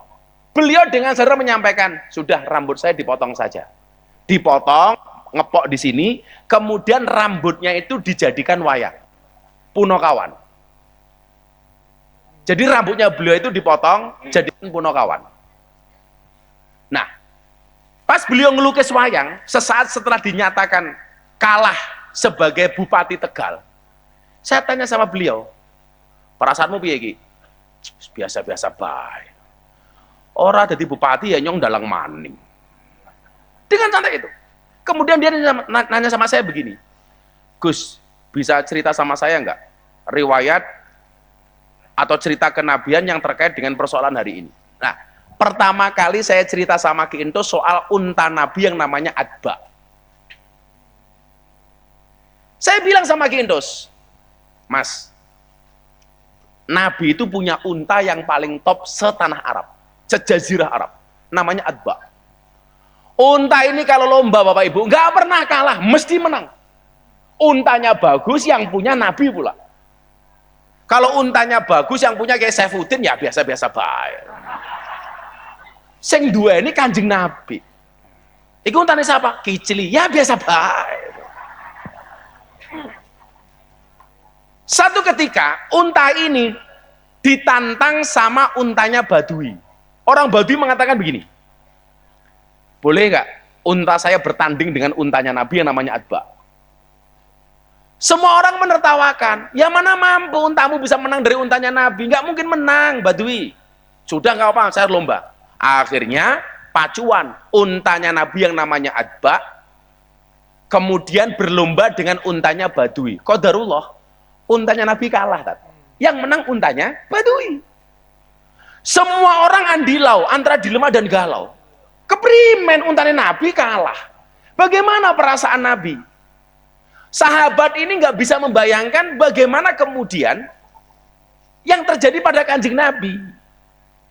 Speaker 2: Beliau dengan sadar menyampaikan, sudah rambut saya dipotong saja. Dipotong, ngepok di sini, kemudian rambutnya itu dijadikan wayang. Punokawan. Jadi rambutnya beliau itu dipotong, jadikan punokawan. Nah, pas beliau ngelukis wayang, sesaat setelah dinyatakan kalah sebagai Bupati Tegal, saya tanya sama beliau, perasaanmu piye Ki? Biasa-biasa baik. Ora jadi bupati ya nyong dalang maning. Dengan santai itu. Kemudian dia nanya sama saya begini, Gus, bisa cerita sama saya enggak riwayat atau cerita kenabian yang terkait dengan persoalan hari ini? Nah, pertama kali saya cerita sama Ki Entus soal unta Nabi yang namanya Adba. Saya bilang sama Ki Entus, Mas, Nabi itu punya unta yang paling top setanah Arab, sejazirah Arab, namanya Adba. Unta ini kalau lomba Bapak Ibu, nggak pernah kalah, mesti menang. Untanya bagus, yang punya Nabi pula. Kalau untanya bagus, yang punya kayak Saifuddin, ya biasa-biasa baik. Sing dua ini Kanjeng Nabi. Iku untanya siapa? Kicili, ya biasa baik. Satu ketika unta ini ditantang sama untanya Badui. Orang Badui mengatakan begini, boleh nggak unta saya bertanding dengan untanya Nabi yang namanya Adba? Semua orang menertawakan, ya mana mampu untamu bisa menang dari untanya Nabi? Nggak mungkin menang, Badui. Sudah nggak apa-apa, saya lomba. Akhirnya pacuan untanya Nabi yang namanya Adba kemudian berlomba dengan untanya Badui. Qadarullah, untanya Nabi kalah. Yang menang untanya Badui. Semua orang andilau antara dilema dan galau. Keprimen untanya Nabi kalah. Bagaimana perasaan Nabi? Sahabat ini nggak bisa membayangkan bagaimana kemudian yang terjadi pada Kanjeng Nabi.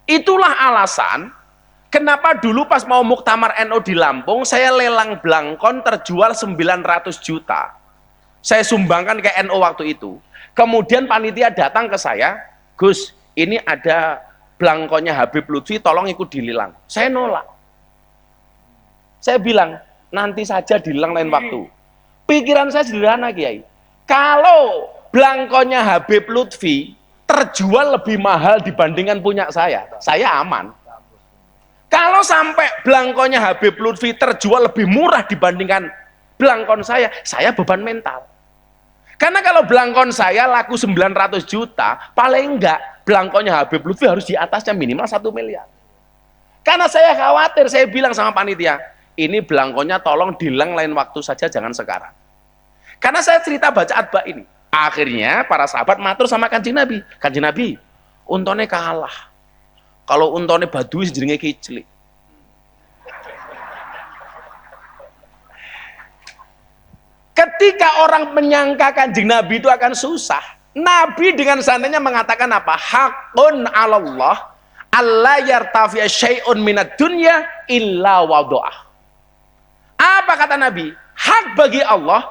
Speaker 2: Itulah alasan kenapa dulu pas mau muktamar NU di Lampung, saya lelang blangkon terjual 900 juta. Saya sumbangkan ke NU waktu itu. Kemudian panitia datang ke saya, Gus, ini ada belangkonya Habib Lutfi, tolong ikut dililang. Saya nolak. Saya bilang, nanti saja dililang lain waktu. Pikiran saya sederhana, Kiai. Kalau belangkonya Habib Lutfi terjual lebih mahal dibandingkan punya saya aman. Kalau sampai belangkonya Habib Lutfi terjual lebih murah dibandingkan belangkon saya beban mental. Karena kalau belangkon saya laku 900 juta, paling enggak belangkonnya Habib Lutfi harus di atasnya minimal 1 miliar. Karena saya khawatir, saya bilang sama panitia, ini belangkonnya tolong dilang lain waktu saja, jangan sekarang. Karena saya cerita baca atba ini. Akhirnya para sahabat matur sama Kanjeng Nabi. Kanjeng Nabi, untone kalah. Kalau untone Badui jenenge kiclik. Ketika orang menyangka Kanjeng Nabi itu akan susah, Nabi dengan santainya mengatakan apa? Hakun 'alallah alla yartafi'a syai'un minad dunya illa wada'ah. Apa kata Nabi? Hak bagi Allah,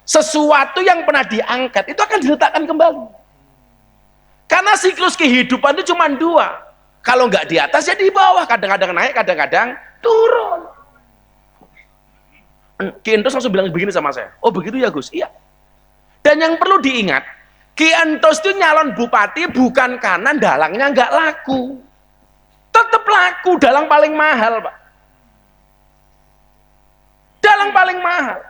Speaker 2: sesuatu yang pernah diangkat itu akan diletakkan kembali. Karena siklus kehidupan itu cuma 2. Kalau nggak di atas ya di bawah, kadang-kadang naik, kadang-kadang turun. Ki Entos langsung bilang begini sama saya, oh begitu ya Gus? Iya. Dan yang perlu diingat, Ki Entos itu nyalon bupati bukan karena dalangnya nggak laku. Tetap laku, dalang paling mahal Pak. Dalang paling mahal.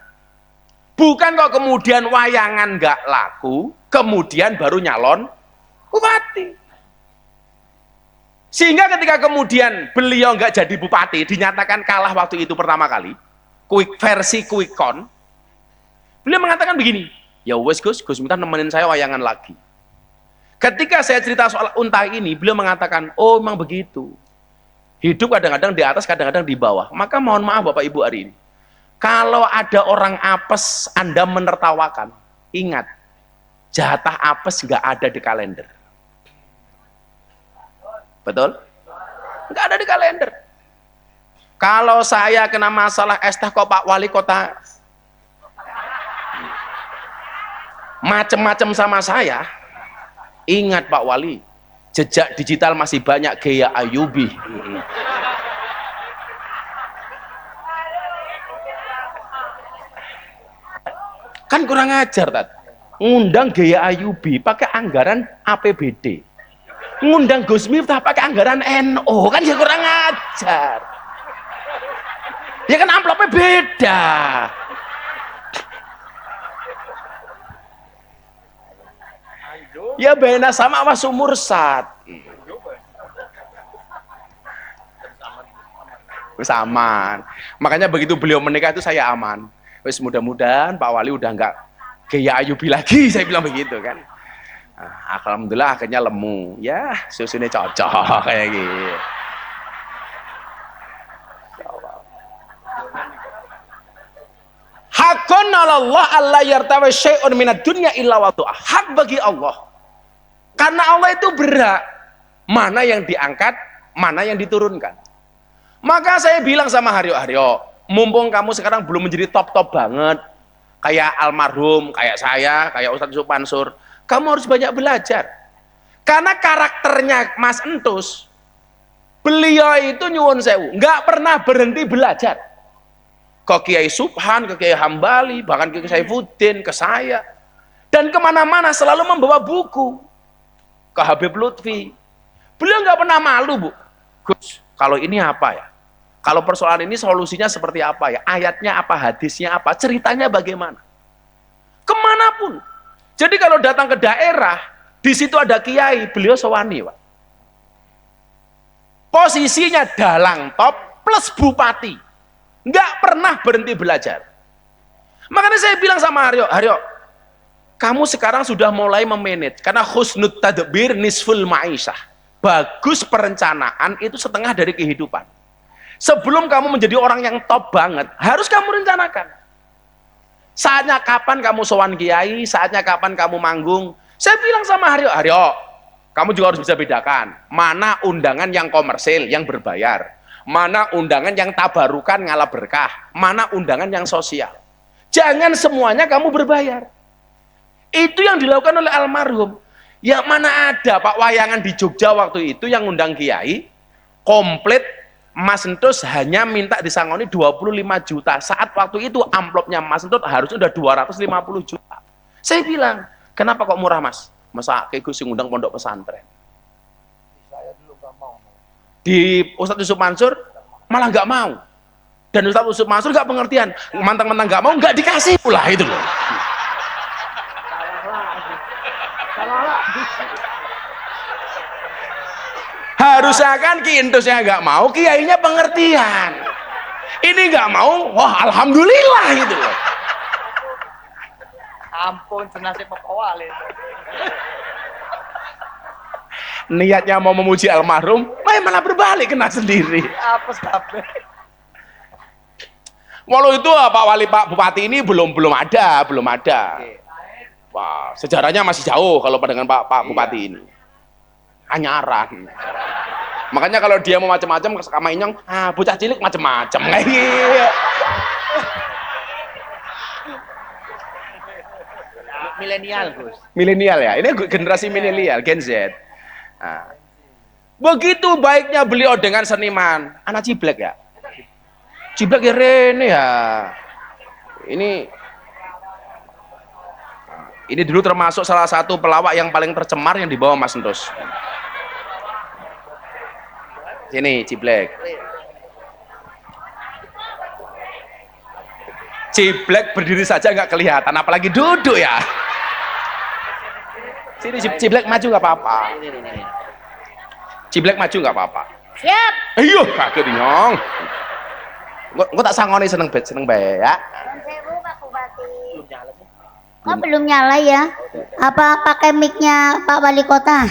Speaker 2: Bukan kok kemudian wayangan nggak laku, kemudian baru nyalon bupati. Sehingga ketika kemudian beliau nggak jadi bupati, dinyatakan kalah waktu itu pertama kali, versi quick count, beliau mengatakan begini, ya wes Gus minta nemenin saya wayangan lagi. Ketika saya cerita soal unta ini, beliau mengatakan, oh memang begitu. Hidup kadang-kadang di atas, kadang-kadang di bawah. Maka mohon maaf Bapak Ibu hari ini, kalau ada orang apes, Anda menertawakan, ingat, jatah apes nggak ada di kalender. Betul? Nggak ada di kalender. Kalau saya kena masalah es teh kok Pak Wali Kota macem-macem sama saya, ingat Pak Wali, jejak digital masih banyak Gaya Ayubi. Kan kurang ajar Tat. Ngundang Gaya Ayubi pakai anggaran APBD. Ngundang Gus Miftah pakai anggaran NO, kan ya kurang ajar. Ya kan amplopnya beda. Ya bena sama awas umur sat. Wis aman. Makanya begitu beliau menikah itu saya aman. Wis mudah-mudahan Pak Wali udah enggak Gaya Ayubi lagi, saya bilang begitu kan. Nah, alhamdulillah akhirnya lemu. Ya, susunya cocok kayak gitu. Hakun 'alallah alla yartawa syai'un minad dunya illa wadu'ah. Hak bagi Allah. Karena Allah itu berhak mana yang diangkat, mana yang diturunkan. Maka saya bilang sama Haryo, mumpung kamu sekarang belum menjadi top-top banget, kayak almarhum, kayak saya, kayak Ustadz Yusuf Mansur, kamu harus banyak belajar. Karena karakternya Mas Entus, beliau itu nyuwun sewu, nggak pernah berhenti belajar. Ke Kiai Subhan, ke Kiai Hambali, bahkan ke Kiai Saifuddin, ke saya. Dan kemana-mana selalu membawa buku. Ke Habib Lutfi. Beliau nggak pernah malu, Bu. Gus, kalau ini apa ya? Kalau persoalan ini solusinya seperti apa ya? Ayatnya apa, hadisnya apa, ceritanya bagaimana? Kemanapun. Jadi kalau datang ke daerah, di situ ada kiai, beliau sewani, Pak. Posisinya dalang top plus bupati. Nggak pernah berhenti belajar. Makanya saya bilang sama Haryo, kamu sekarang sudah mulai memanage, karena husnul tadbir nisful ma'isyah. Bagus perencanaan itu setengah dari kehidupan. Sebelum kamu menjadi orang yang top banget, harus kamu rencanakan. Saatnya kapan kamu sowan kiai, saatnya kapan kamu manggung. Saya bilang sama Haryo, kamu juga harus bisa bedakan mana undangan yang komersil, yang berbayar, mana undangan yang tabarukan ngalah berkah, mana undangan yang sosial. Jangan semuanya kamu berbayar. Itu yang dilakukan oleh almarhum. Yang mana ada Pak Wayangan di Jogja waktu itu yang ngundang kiai, komplit Mas Entus hanya minta disangoni 25 juta. Saat waktu itu amplopnya Mas Entus harus udah 250 juta. Saya bilang, kenapa kok murah Mas? Masa kayak Gus ngundang pondok pesantren? Di Ustadz Yusuf Mansur malah nggak mau. Dan Ustadz Yusuf Mansur nggak pengertian. Mantang-mantang nggak mau, nggak dikasih pula itu loh. Harusnya kan Ki Entusnya nggak mau, kiainya pengertian. Ini nggak mau, wah alhamdulillah gitu loh.
Speaker 3: Ampun, senasib pekawal itu.
Speaker 2: Niatnya mau memuji almarhum, malah berbalik kena sendiri.
Speaker 3: Apa sampai?
Speaker 2: Walau itu Pak Wali Pak Bupati ini belum ada. Wah, sejarahnya masih jauh kalau dengan Pak Bupati ini. Anyaran. Makanya kalau dia mau macam-macam sama Inyong, bocah cilik macam-macam. Iya.
Speaker 3: Milenial, Gus.
Speaker 2: Milenial ya. Ini generasi milenial, Gen Z. Nah, begitu baiknya beliau dengan seniman. Anak Ciblek ya. Ciblek ya Rene ya. Ini dulu termasuk salah satu pelawak yang paling tercemar yang dibawa Mas Entus. Sini Ciblek. Ciblek berdiri saja nggak kelihatan, apalagi duduk ya. Sini Ciblek maju nggak apa-apa. Ciblek maju nggak apa-apa.
Speaker 4: Siap.
Speaker 2: Ayo kaget Nyong. Gua tak sangoni seneng bae ya.
Speaker 4: Sewu Pak Bupati. Oh belum nyala ya? Apa pakai mic-nya Pak Wali Kota?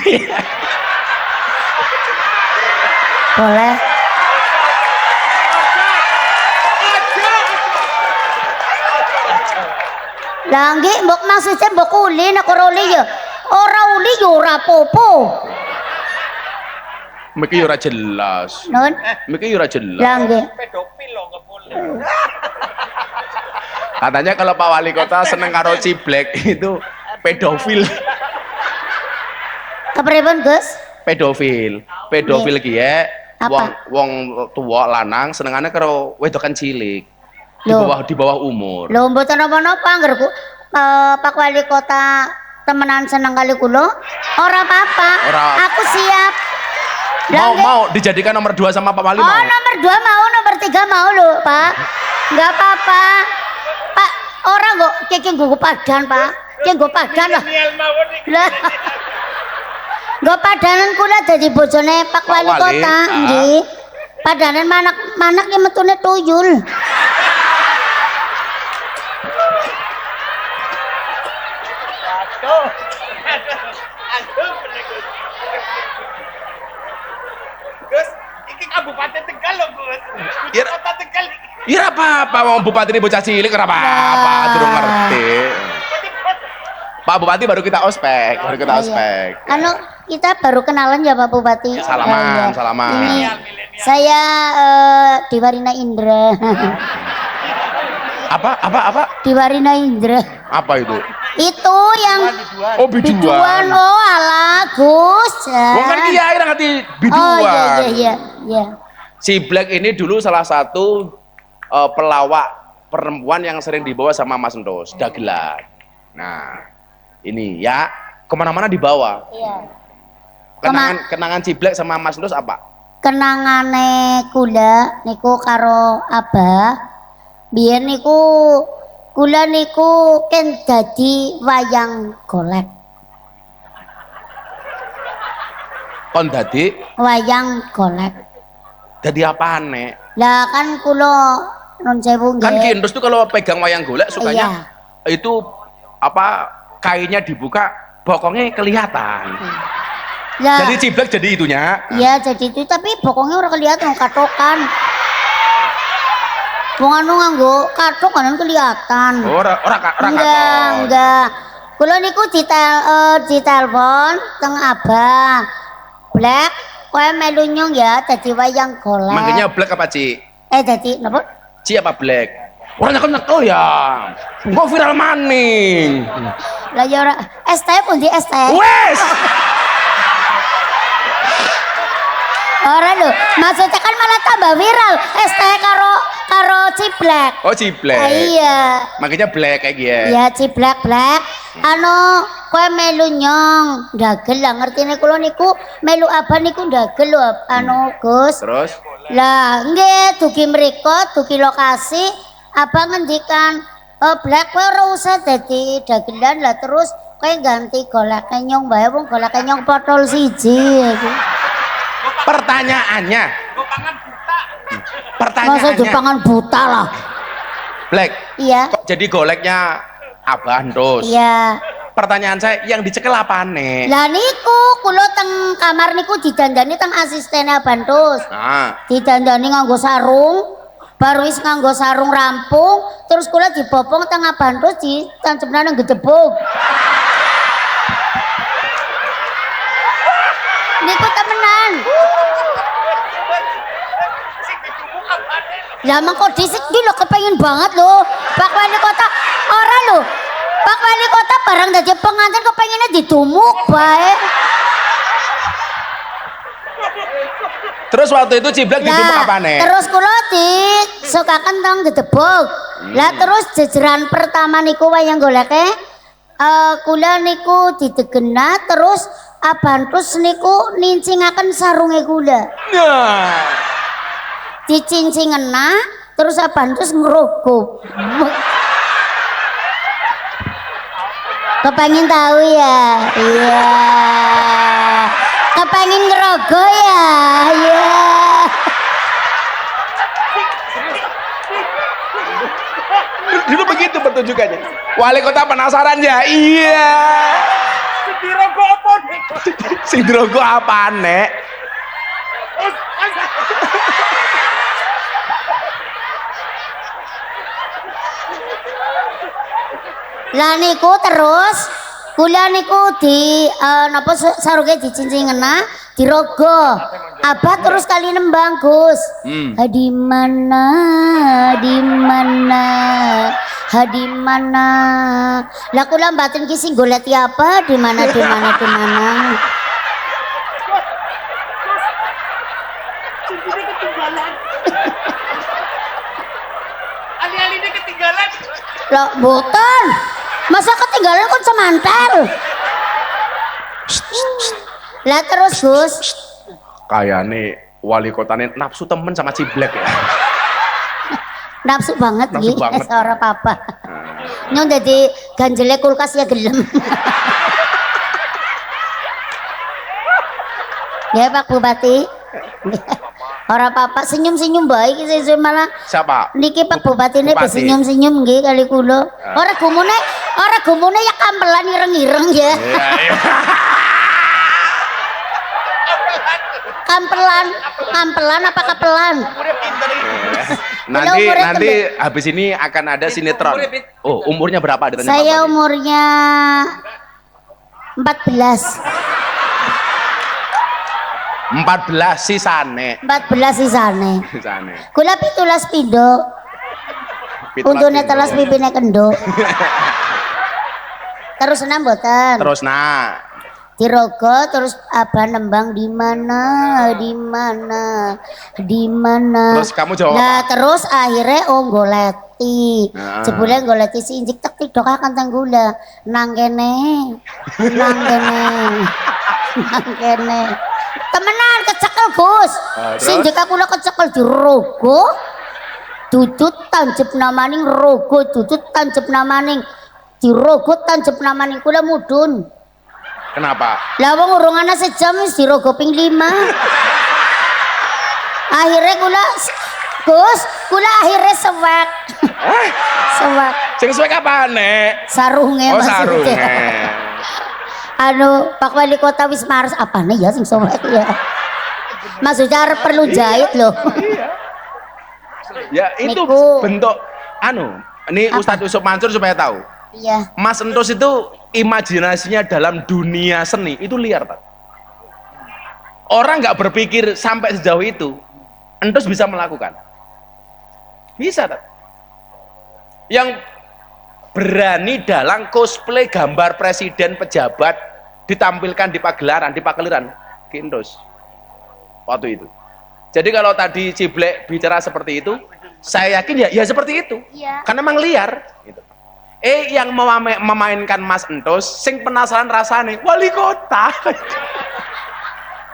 Speaker 4: Boleh. Lah nggih mbok maksudnya mbok uli nek ora uli ya. Ora uli ya ora apa-apa.
Speaker 2: Miki ora jelas.
Speaker 4: Nun.
Speaker 2: Miki ora jelas.
Speaker 4: Lah nggih.
Speaker 3: Pedofil loh, nggak boleh.
Speaker 2: Katanya kalau Pak Wali Kota seneng karo Ciblek itu pedofil.
Speaker 4: Kepripun, Gus?
Speaker 2: Pedofil ki ya. Wong tua lanang senengane karo wedokan cilik. Di bawah umur.
Speaker 4: Lho mboten napa-napa anggerku Pak Wali Kota temenan seneng kali kula. Ora apa-apa. Aku siap.
Speaker 2: Mau dijadikan nomor 2 sama Pak Wali
Speaker 4: Oh,
Speaker 2: mau?
Speaker 4: nomor 2 mau, nomor 3 mau lho, Pak. Enggak apa-apa. Pak, orang kok kiki nggo padan, Pak. Kiki nggo padan lah. Lah. Nggo padanan kula dadi bojone Pak Wali Kota, nggih. Padanan manak ki metune tuyul.
Speaker 3: Gus, iki Kabupaten Tegal loh, Gus.
Speaker 2: Ya,
Speaker 3: Kota Tegal.
Speaker 2: ya apa-apa, wong bupati ini bocah cilik ora apa-apa, durung ngerti. Pak Bupati baru kita ospek,
Speaker 4: Anu kita baru kenalan ya Pak Bupati.
Speaker 2: Salaman,
Speaker 4: Iya.
Speaker 2: salaman.
Speaker 4: Ini saya Dewarina Indra.
Speaker 2: Apa?
Speaker 4: Dewarina Indra.
Speaker 2: Apa itu?
Speaker 4: Itu yang
Speaker 2: Oh,
Speaker 4: biduan.
Speaker 2: biduan.
Speaker 4: Oh alah Gus.
Speaker 2: Wong kan kiai ngerti biduan.
Speaker 4: Oh iya.
Speaker 2: Si Black ini dulu salah satu pelawak perempuan yang sering dibawa sama Mas Entus, dagelan. Nah, ini ya kemana-mana dibawa.
Speaker 4: Iya.
Speaker 2: Kenangan si Black sama Mas Entus apa?
Speaker 4: Kenangane kula niku karo Abah. Biyen niku kula niku ken dadi wayang golek.
Speaker 2: Kon dadi dadi apaan nek?
Speaker 4: Lah kan kula nun sewu
Speaker 2: Kan
Speaker 4: nggih.
Speaker 2: Ki Entus tuh kalau pegang wayang golek sukanya itu apa kainnya dibuka bokongnya kelihatan.
Speaker 4: Lah
Speaker 2: Jadi Ciblek jadi itunya.
Speaker 4: iya jadi itu tapi bokongnya ora kelihatan katokan. Wong anu nganggo katok kan kelihatan.
Speaker 2: Ora katon.
Speaker 4: Enggak. Kula niku ditelepon teng Abah. Black, kowe melu nyong ya dadi wayang golek.
Speaker 2: Manggilnya Black apa Ci?
Speaker 4: Dadi napa?
Speaker 2: Ci apa Black? Orang nyekel ya. Kok viral maning.
Speaker 4: Lah ya ora ST pundi ST?
Speaker 2: Wes.
Speaker 4: Ora lho, maksudnya kan malah tambah viral. ST karo ciblek.
Speaker 2: Oh ciblek.
Speaker 4: Iya.
Speaker 2: Makanya black kayak gitu.
Speaker 4: Ya ciblek black. Anu kowe melu nyong, ndagel lah ngertine kula niku melu abah niku ndagel lho anu Gus.
Speaker 2: Terus
Speaker 4: Lah nggih dugi mriko, dugi lokasi abang ngendikan black kowe ora usah dadi dagelan lah terus kowe ganti golek nyong bae wong golek nyong potol siji.
Speaker 2: pertanyaannya
Speaker 4: Masa
Speaker 2: pertanyaannya
Speaker 4: Jepangan buta lah.
Speaker 2: Black
Speaker 4: Iya.
Speaker 2: kok jadi goleknya abah terus
Speaker 4: Iya.
Speaker 2: pertanyaan saya yang dicekel apa nih
Speaker 4: Lah niku kula teng kamar niku didandani teng asistene Bantus.
Speaker 2: nah
Speaker 4: Didandani nganggo sarung. Baru wis nganggo sarung rampung, terus kula dibopong teng Bantus ditancapna nang gedebuk. Niku temenan. Lah mengko dhisik iki lho kepengin banget lho. Pak Wali Kota ora lho. Pak Wali Kota barang dadi pengantin kepengine didumuk bae.
Speaker 2: terus waktu itu ciblek didumuk apa nih
Speaker 4: Terus kula disukaken teng gedebuk. Lah terus jejeran pertama niku wayang goleke kula niku didegena terus Abantus niku nincingaken sarunge kula.
Speaker 2: nah
Speaker 4: Dicincingena terus Abantus ngerogoh. Kepengin tahu ya? Iya. Kepengin ngerogoh ya? Iya.
Speaker 2: dulu begitu pertunjukannya wali kota penasaran ya iya
Speaker 3: Dirogo apa nih?
Speaker 2: sing drogo apa nek
Speaker 4: Lah niku terus kula niku di napa sarunge dicincingena dirogo. Abah terus kali nembang Gus. Di mana? Di mana? Di mana? Lah kula mbaten ki sing goleti apa? Di mana? Di mana? Di mana?
Speaker 3: Cincinnya ketinggalan. Ali-alinya ketinggalan.
Speaker 4: Lah boten. Masa ketinggalan kon semantel. Lah terus Gus,
Speaker 2: kayaknya wali kotanya nafsu temen sama ciblek ya
Speaker 4: nafsu banget
Speaker 2: Nafsu
Speaker 4: nggih
Speaker 2: banget.
Speaker 4: ora apa-apa. Nyong dadi ganjele kulkas ya gelem. Ya Pak Bupati. Ora apa-apa senyum-senyum bae iki sesuk malah
Speaker 2: siapa
Speaker 4: niki Pak Bupati ini
Speaker 2: Bupati.
Speaker 4: besenyum-senyum nggih kali kula. Ora gumune ya kampelan ireng-ireng ya.
Speaker 2: Iya, iya.
Speaker 4: Kampelan apa kapelan?
Speaker 2: nanti
Speaker 4: umurnya
Speaker 2: nanti habis ini akan ada sinetron oh umurnya berapa ditanya
Speaker 4: Saya
Speaker 2: Bapak?
Speaker 4: umurnya 14.
Speaker 2: 14 sisane
Speaker 4: 14 sisane.
Speaker 2: sisane
Speaker 4: Kula 17 pindho. Untune telas pipine kendo. Terus enam mboten.
Speaker 2: terus nah
Speaker 4: Dirogo terus abah nembang di mana? Di mana? Di mana?
Speaker 2: Terus kamu jawab
Speaker 4: Nah, terus akhirnya goleti.
Speaker 2: Nah.
Speaker 4: Jebule goleti sinjik tek tidokaken teng gula. Nang kene. Nang kene. Nang kene. Temenan kecekel Gus.
Speaker 2: Terus?
Speaker 4: Sinjik aku lo kecekel dirogo. Dudut tancep namaning rogo, dudut tancep namaning dirogo tancep namaning kula mudun.
Speaker 2: kenapa
Speaker 4: Lah wong urung ana sejam wis dirogo ping 5. Akhirnya kula akhirnya sewek. Sewek
Speaker 2: sing suwek apa nek
Speaker 4: sarunge
Speaker 2: oh
Speaker 4: maksudnya.
Speaker 2: sarunge
Speaker 4: Pak Wali Kota wis mares apane ya sing sewek ya. Maksudnya arep perlu jahit loh.
Speaker 2: ya itu
Speaker 4: Niku.
Speaker 2: bentuk ini Ustadz Yusuf Mansur supaya tahu
Speaker 4: Iya.
Speaker 2: Mas Entus itu imajinasinya dalam dunia seni itu liar Pak. Orang nggak berpikir sampai sejauh itu Entus bisa melakukan bisa Pak. yang berani dalang cosplay gambar presiden pejabat ditampilkan di pagelaran, di Pakeliran, Kindos waktu itu. Jadi kalau tadi Ciblek bicara seperti itu, saya yakin ya seperti itu.
Speaker 4: Iya.
Speaker 2: Karena memang liar. Gitu. Yang memainkan Mas Entus, sing penasaran rasane wali kota.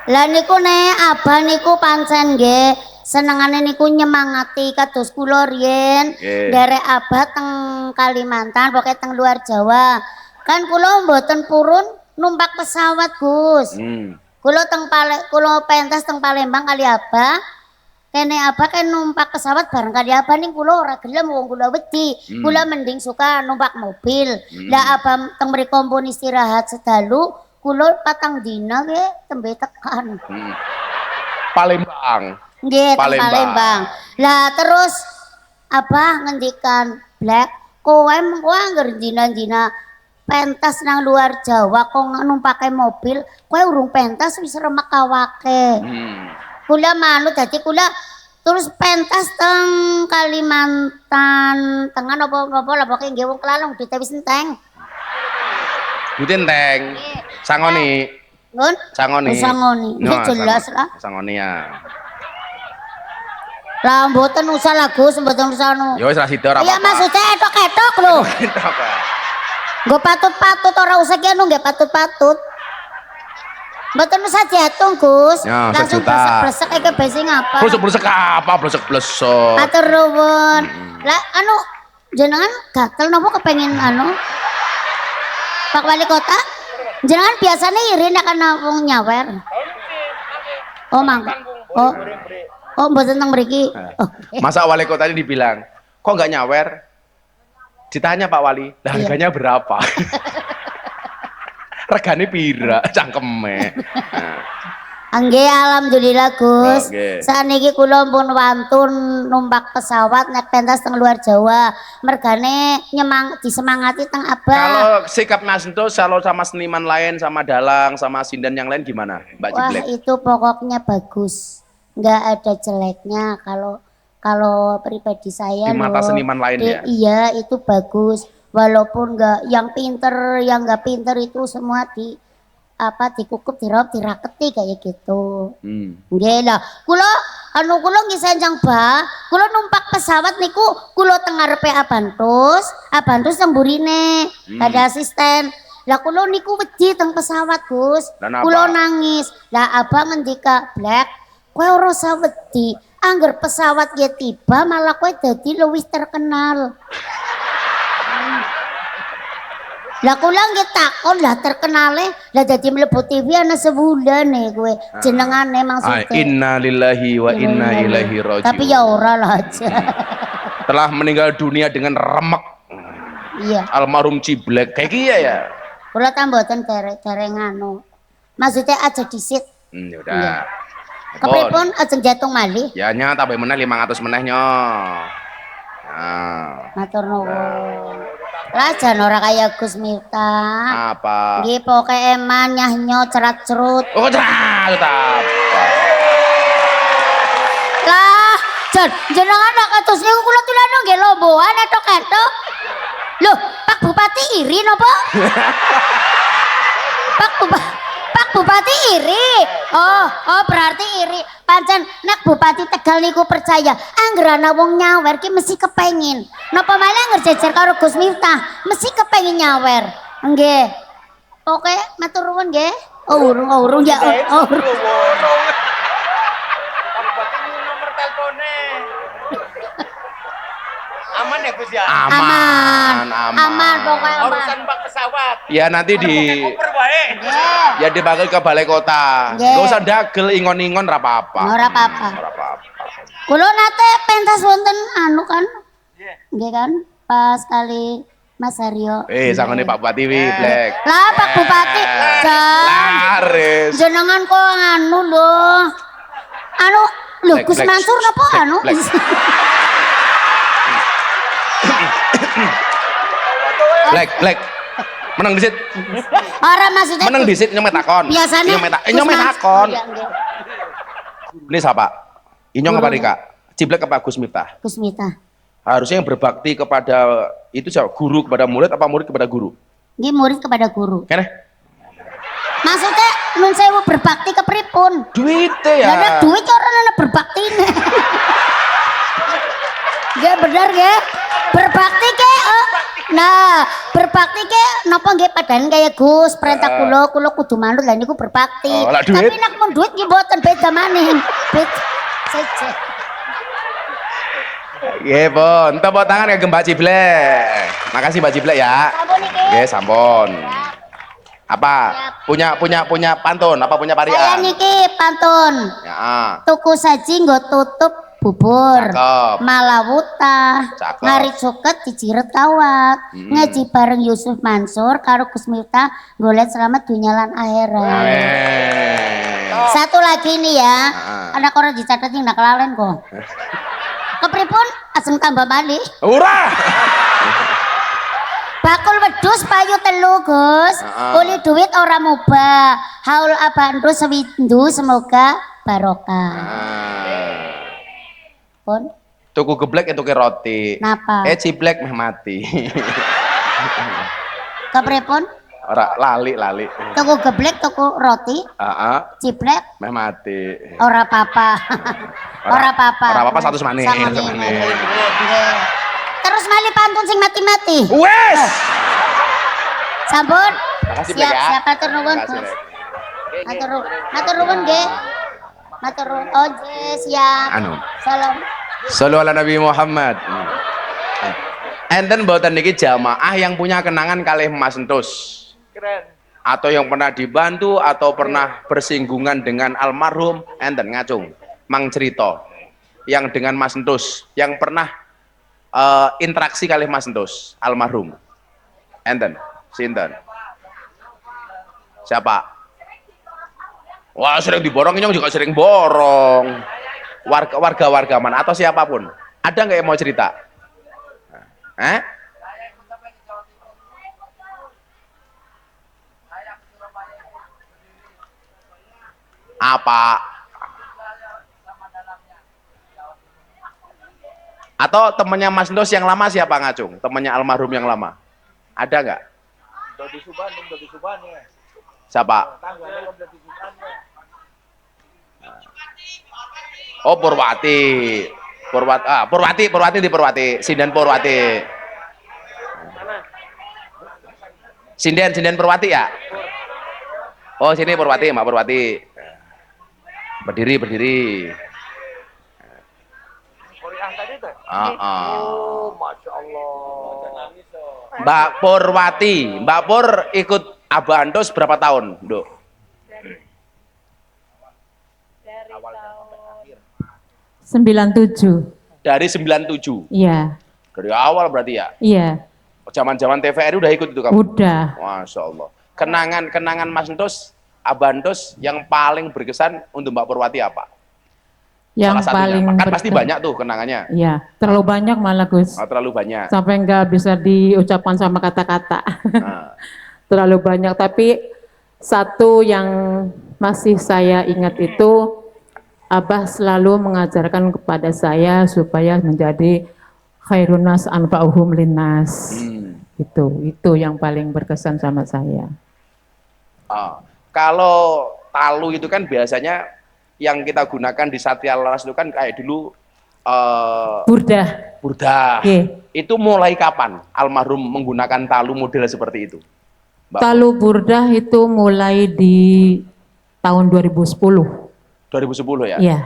Speaker 4: Lah niku abah niku pancen nggih senengane niku nyemangati kados kula riyen derek abah teng Kalimantan pokoke teng luar Jawa. Kan kula mboten purun numpak pesawat, Gus. Kula kula pentas teng Palembang kali abah. Kene abah kan numpak pesawat bareng kali abah ning kula ora gelem wong kula wedi. Kula mending suka numpak mobil. Lah abah teng mriko pun istirahat sedalu. Kulo patang dina ke tembe tekan.
Speaker 2: Palembang.
Speaker 4: Nggih, Palembang. Lah terus apa ngendikan Black, kowe angger dina-dina pentas nang luar Jawa kok numpake mobil, kowe urung pentas wis remek awake. Kula manut dadi kula terus pentas teng Kalimantan Tengah napa-napa lah pokoke nggih wong kelalung duite wis enteng.
Speaker 2: Dutenteng. Sangoni.
Speaker 4: Ngun?
Speaker 2: Sangoni.
Speaker 4: Sangoni.
Speaker 2: No,
Speaker 4: jelas lah.
Speaker 2: Sangoni ya.
Speaker 4: Lah mboten usah lah Gus, mboten usah anu.
Speaker 2: Ya wis ra sida ora apa-apa.
Speaker 4: Ya maksudnya etok-etok lho.
Speaker 2: Etok.
Speaker 4: Nggo patut-patut ora usah ki anu nggih patut-patut. Mboten usah diatung Gus.
Speaker 2: Ya,
Speaker 4: langsung
Speaker 2: sejuta.
Speaker 4: blesek iki besi ngapa?
Speaker 2: Blesek-blesek apa? Blesek-blesek.
Speaker 4: Matur nuwun. Lah anu jenengan gatel napa kepengin anu? Pak Wali Kota? Jenengan biasanya iri nek ana wong nyawer. Oh mangga. Oh mboten teng mriki.
Speaker 2: Masa wali kota ini dibilang, kok nggak nyawer? Ditanya Pak Wali, lah harganya berapa? Regane pira cangkeme.
Speaker 4: Nggih alhamdulillah Gus.
Speaker 2: Nggih.
Speaker 4: Saniki kula pun wantun numpak pesawat nek pentas teng luar Jawa. Mergane disemangati teng Abah.
Speaker 2: Kalau sikap Mas Entus kalau sama seniman lain, sama dalang, sama sinden yang lain gimana, Mbak
Speaker 4: Wah
Speaker 2: Ciblek?
Speaker 4: itu pokoknya bagus. Nggak ada jeleknya kalau pribadi saya
Speaker 2: Di mata seniman lain ya?
Speaker 4: Iya itu bagus. Walaupun nggak yang pinter, yang nggak pinter itu semua dikukup diraup diraketi kayak gitu. Nggih lah. Kula nggih sanjang Bah, kula numpak pesawat niku kula teng ngarepe Abantus teng mburine. Ada asisten. Lah kula niku wedi teng pesawat, Gus. Kula nangis. Lah abang ngendika, "Black, kowe ora usah wedi. Angger pesawat ge tiba malah kowe dadi luwih terkenal." Lah kula nggih takon lah terkenale lah dadi mlebu TV ana sebulan nih kowe jenengane maksudnya.
Speaker 2: Inna lillahi wa inna ilaihi rajiun.
Speaker 4: Tapi ya ora lah aja.
Speaker 2: Telah meninggal dunia dengan remek.
Speaker 4: Iya.
Speaker 2: Almarhum Ciblek kayak gitu ya.
Speaker 4: Kula tamboten dereng anu. Maksudnya aja disit.
Speaker 2: Ya udah.
Speaker 4: Kepripun aja jatuh malih.
Speaker 2: Ya nya tambah meneh 500 meneh nyo. Nah.
Speaker 4: Matur nuwun. Lah jan ora kaya Gus Miftah.
Speaker 2: Apa?
Speaker 4: Nggih pokoke eman nyahnyo cerat-cerut.
Speaker 2: Oh, cerat apa?
Speaker 4: Lah, jan jenengan kok kados niku kula tulane nggih lomboan etok-etok. Loh, Pak Bupati iri napa? Pak Bupati iri. Oh berarti iri. Pancen nek Bupati Tegal niku percaya angger ana wong nyawer ki mesti kepengin. Napa malah ngerjejer karo Gus Miftah, mesti kepengin nyawer. Nggih. Oke, matur nuwun nggih. Urung ya.
Speaker 3: Nomor teleponnya. Aman ya Gus ya?
Speaker 4: Aman pokoknya aman.
Speaker 3: Urusan bak pesawat.
Speaker 2: Ya nanti
Speaker 3: Koper wae.
Speaker 2: ya dipanggil ke balai kota.
Speaker 4: Nggih.
Speaker 2: Gak usah dagel ingon-ingon ora apa-apa.
Speaker 4: Ora apa-apa.
Speaker 2: Ora apa-apa.
Speaker 4: Kula nate pentas wonten anu kan. Nggih kan? Pas kali Mas Haryo.
Speaker 2: Sangone Pak Bupati wi, Black.
Speaker 4: Lah Pak Bupati, jan.
Speaker 2: Laris.
Speaker 4: Jenengan kok anu lho. Anu lho
Speaker 2: Black,
Speaker 4: Gus
Speaker 2: Black.
Speaker 4: Mansur napa
Speaker 2: Black,
Speaker 4: anu?
Speaker 2: Black. Black. Menang disit.
Speaker 4: Ora maksudnya
Speaker 2: Menang disit nyomet takon.
Speaker 4: biasanya
Speaker 2: Nyomet takon.
Speaker 4: Iya, nggih.
Speaker 2: Ini siapa? Inyong apa Rika? Ciblek apa Gus Miftah?
Speaker 4: Gus Miftah.
Speaker 2: Harusnya yang berbakti kepada itu siapa? Guru kepada murid apa murid kepada guru?
Speaker 4: Nggih murid kepada guru.
Speaker 2: Kene?
Speaker 4: Maksudnya nun sewu berbakti ke pripun?
Speaker 2: Duitnya ya.
Speaker 4: Lah ada duit orang ana berbakti. Nggih bener nggih. Berbakti ke nah, berbakti ke napa nggih padahal kaya Gus, perintah kula kudu manut lah niku berbakti.
Speaker 2: Oh, lah duit?
Speaker 4: Tapi nek mun duit nggih mboten beda maning. Beda. Seje.
Speaker 2: Nggih, Pun. Tepuk tangan ke Mbak Ciblek. Makasih Mbak Ciblek ya.
Speaker 4: Sampun iki.
Speaker 2: Nggih, sampun. Apa? Punya pantun, apa punya
Speaker 4: Saya
Speaker 2: parian?
Speaker 4: niki pantun.
Speaker 2: Ya.
Speaker 4: Tuku saji nggo tutup bubur.
Speaker 2: Cakep.
Speaker 4: Malawuta.
Speaker 2: Cakep.
Speaker 4: Ngari suket dijiret kawat. Ngaji bareng Yusuf Mansur karo Gus Miftah golek selamat dunia lan akhirat.
Speaker 2: Amin.
Speaker 4: Satu lagi nih ya.
Speaker 2: Ah.
Speaker 4: Anak orang dicatat yang nak kelalen kok. Kepripun asem tambah malih.
Speaker 2: Ura.
Speaker 4: Bakul wedhus payu telu, Gus. Uli duit ora mubah. Haul abandu sewindu semoga barokah. Pun
Speaker 2: Tuku geblek itu ke roti.
Speaker 4: napa?
Speaker 2: Ciblek meh mati.
Speaker 4: Kepripun?
Speaker 2: Ora lali.
Speaker 4: Tuku geblek, tuku roti,
Speaker 2: Heeh,
Speaker 4: ciplek,
Speaker 2: meh mati.
Speaker 4: ora apa-apa. Ora apa-apa.
Speaker 2: Ora apa-apa, satu maning.
Speaker 4: Satu maning. Nggih. Terus malih pantun sing mati-mati.
Speaker 2: Wes.
Speaker 4: Sampun?
Speaker 2: Makasih
Speaker 4: Siap,
Speaker 2: Blek ya.
Speaker 4: siap atur nuwun,
Speaker 2: Makasih,
Speaker 4: Gus.
Speaker 2: Blek.
Speaker 4: Matur nuwun nggih. Matur nuwun. Oh, nggih, siap.
Speaker 2: Anu.
Speaker 4: Salam.
Speaker 2: Sallu ala Nabi Muhammad. Enten mboten niki jamaah yang punya kenangan kalih Mas Entus.
Speaker 3: Keren.
Speaker 2: Atau yang pernah dibantu atau pernah bersinggungan dengan almarhum, enten ngacung. Mang cerita yang dengan Mas Entus, yang pernah interaksi kalih Mas Entus, almarhum. Enten, sinten? Siapa? Wah, sering diborong, ini juga sering borong. Warga mana atau siapapun. Ada nggak yang mau cerita? Apa? Atau temannya Mas Entus yang lama siapa ngacung? Temannya almarhum yang lama? Ada nggak?
Speaker 3: Dodi Subhan ya.
Speaker 2: Siapa?
Speaker 3: Tangganya Om Dodi Subhan ya.
Speaker 2: Oh, Purwati. Purwati di Purwati. Sinden Purwati. Sinden Purwati ya? Oh, sini Purwati, Mbak Purwati. Berdiri.
Speaker 3: Korea tadi tuh.
Speaker 2: Oh,
Speaker 3: Masya Allah.
Speaker 2: Mbak Purwati, Mbak Pur ikut Abah Antus berapa tahun, Dok?
Speaker 5: Dari tahun 97.
Speaker 2: Dari 97.
Speaker 5: Iya.
Speaker 2: Dari awal berarti ya?
Speaker 5: Iya.
Speaker 2: Zaman-zaman TVRI udah ikut itu kamu?
Speaker 5: Udah.
Speaker 2: Masya Allah. Kenangan Mas Entus, Abah Antus yang paling berkesan untuk Mbak Purwati apa?
Speaker 5: Yang
Speaker 2: Salah
Speaker 5: paling
Speaker 2: satunya. Kan pasti
Speaker 5: berkesan.
Speaker 2: banyak tuh kenangannya.
Speaker 5: Iya, terlalu banyak malah Gus.
Speaker 2: Oh, terlalu banyak.
Speaker 5: Sampai nggak bisa diucapkan sama kata-kata.
Speaker 2: Nah,
Speaker 5: Terlalu banyak, tapi satu yang masih saya ingat itu Abah selalu mengajarkan kepada saya supaya menjadi khairun nas anfa'uhum linnas. Itu yang paling berkesan sama saya.
Speaker 2: Kalau talu itu kan biasanya yang kita gunakan di Satya Laras itu kan kayak dulu
Speaker 5: Burdah.
Speaker 2: burdah.
Speaker 5: Oke.
Speaker 2: Itu mulai kapan almarhum menggunakan talu model seperti itu? Mbak?
Speaker 5: Talu burdah itu mulai di tahun 2010.
Speaker 2: 2010 ya?
Speaker 5: Iya.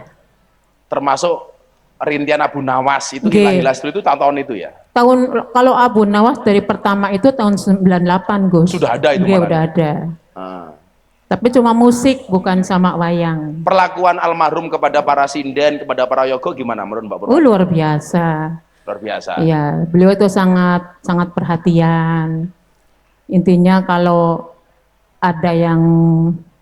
Speaker 2: Termasuk rintian Abu Nawas itu
Speaker 5: Oke.
Speaker 2: hilang itu tahun itu ya?
Speaker 5: Kalau Abu Nawas dari pertama itu tahun 98 Gus.
Speaker 2: Sudah ada itu
Speaker 5: Iya,
Speaker 2: malah.
Speaker 5: udah ada.
Speaker 2: Ah.
Speaker 5: Tapi cuma musik bukan sama wayang.
Speaker 2: Perlakuan almarhum kepada para sinden, kepada para yogo gimana menurut Mbak Purwati?
Speaker 5: Oh, luar biasa.
Speaker 2: Luar biasa.
Speaker 5: Iya, beliau itu sangat perhatian. Intinya kalau ada yang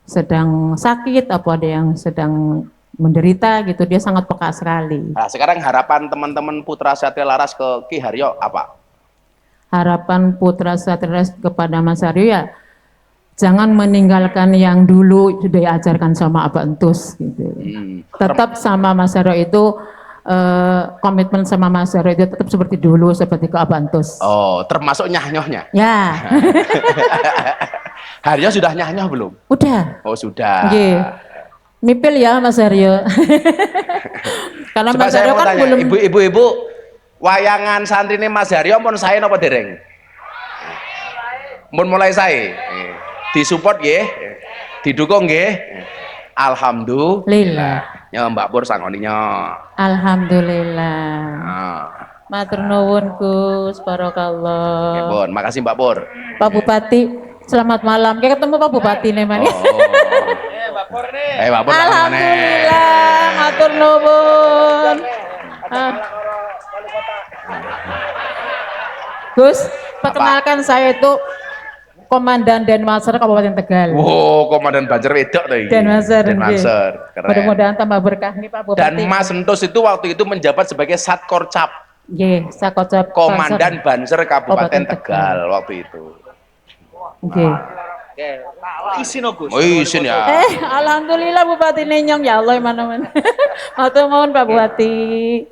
Speaker 5: sedang sakit atau ada yang sedang menderita gitu, dia sangat peka sekali.
Speaker 2: Nah, sekarang harapan teman-teman Putra Satya Laras ke Ki Haryo apa?
Speaker 5: Harapan Putra Satria kepada Mas Aryo ya, jangan meninggalkan yang dulu sudah diajarkan sama Abah Entus gitu. Tetap sama Mas Aryo itu komitmen sama Mas Haryo itu tetap seperti dulu, seperti ke Abantus.
Speaker 2: Oh, termasuk nyah-nyohnya.
Speaker 5: Ya,
Speaker 2: Haryo sudah nyah-nyoh belum?
Speaker 5: udah.
Speaker 2: Oh, sudah.
Speaker 5: Nggih. Mipil ya Mas Haryo. Karena
Speaker 2: Coba
Speaker 5: Mas
Speaker 2: saya
Speaker 5: Haryo
Speaker 2: mau
Speaker 5: kan
Speaker 2: tanya,
Speaker 5: belum.
Speaker 2: ibu-ibu, wayangan santri ini Mas Haryo pun saya nopo dereng? Mun mulai saya. Disupport nggih. Didukung nggih. Alhamdulillah. Ya Mbak Pur sangoninya.
Speaker 5: Alhamdulillah.
Speaker 2: Ah.
Speaker 5: Matur nuwun Gus,
Speaker 2: Oke,
Speaker 5: barakallah.
Speaker 2: Pun. Makasih Mbak Pur.
Speaker 5: Pak Bupati, selamat malam. Kayak ketemu Pak Bupati nih man.
Speaker 2: Oh. Mbak Pur nih. Mbak Pur
Speaker 5: Alhamdulillah, matur nuwun. Ah. Gus, perkenalkan saya itu Komandan Denmaser Kabupaten Tegal.
Speaker 2: Wow, Komandan Banjar wedok tuh ini.
Speaker 5: Denmaser.
Speaker 2: Denmaser. Keren.
Speaker 5: Mudah-mudahan tambah berkah nih Pak Bupati.
Speaker 2: Dan Mas Entus itu waktu itu menjabat sebagai Satkorcap,
Speaker 5: Nggih, Sakocap
Speaker 2: Komandan Banser Kabupaten
Speaker 5: Kabupaten
Speaker 2: Tegal waktu itu.
Speaker 5: Nggih.
Speaker 2: Oh, izin ya.
Speaker 5: Alhamdulillah Bupati Nenyong ya Allah mana-mana. Matur nuwun Pak Bupati.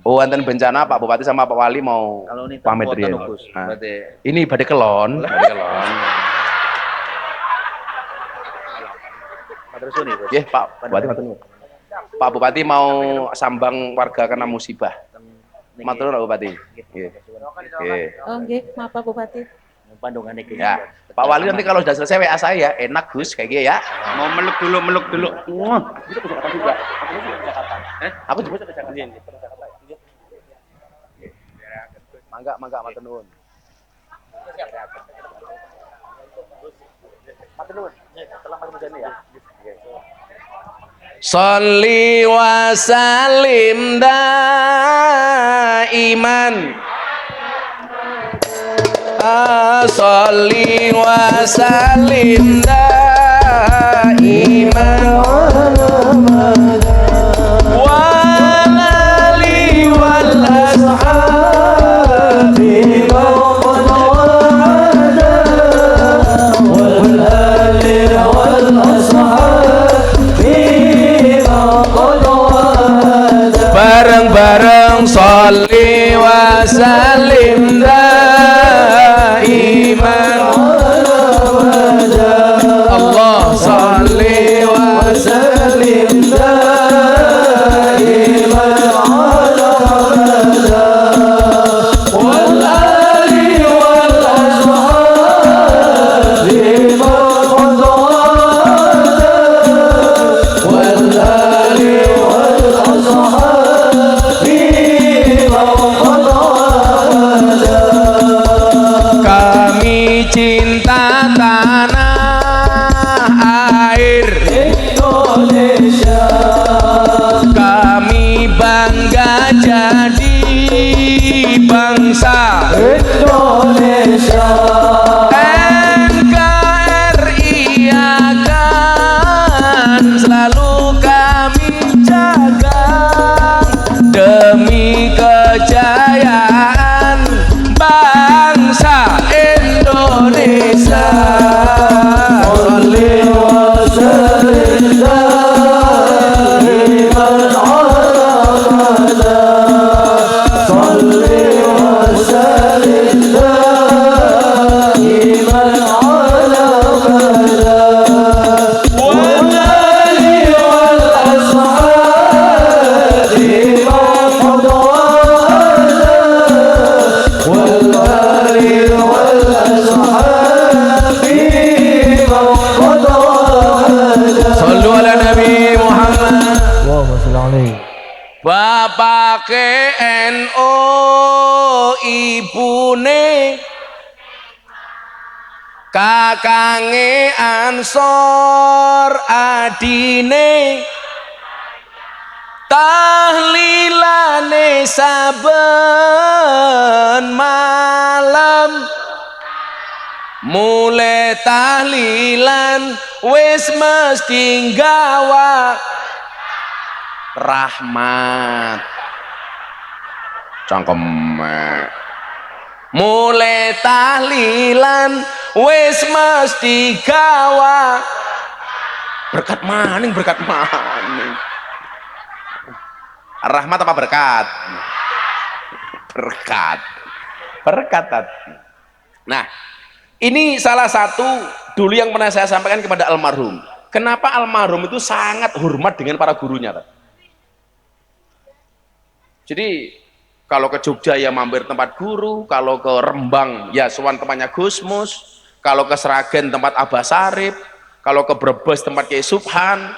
Speaker 2: Oh, enten bencana Pak Bupati sama Pak Wali mau pamit riyen. Nah, ini badai kelon, badai kelon. Nggih, Pak Bupati matur nuwun. Pak Bupati mau sambang warga kena musibah. Matur nuwun Pak Bupati. Nggih. Nggih.
Speaker 5: Oh nggih, maaf Pak Bupati.
Speaker 2: Ya, Pak Wali nanti kalau sudah selesai WA saya ya, enak Gus kayak gini ya.
Speaker 3: Mau meluk dulu.
Speaker 2: Aku juga ke Jakarta. Mangga matur nuwun. Matur nuwun. Setelah matur nuwun ya. Sholli wa salim daiman. Sholli wa salim daiman. Bareng-bareng sholli wa salim daiman. Allah sholli wa salim daiman wal ali wal ashabi wal ali wal ashabi. Kami cinta tanah air Indonesia. Kami bangga jadi bangsa Indonesia. NKRI akan selalu kami jaga demi kejayaan bangsa Indonesia. Sholli wa sallim daiman ala Sholli wa sallim daiman ala wal ali wal ashabi wal Sallu ala Nabi Muhammad. Bapak NU ibune kakange Ansor adine tahlilane saben malam mulai tahlilan wis mesti nggawa rahmat cangkeme mulai tahlilan wis mesti gawa berkat maning Rahmat apa berkat? Berkat. Berkat tadi. Nah, ini salah satu dulu yang pernah saya sampaikan kepada almarhum. Kenapa almarhum itu sangat hormat dengan para gurunya? Jadi kalau ke Jogja ya mampir tempat guru, kalau ke Rembang ya sowan tempatnya Gus Mus, kalau ke Sragen tempat Abah Sarip, kalau ke Brebes tempat Kiai Subhan.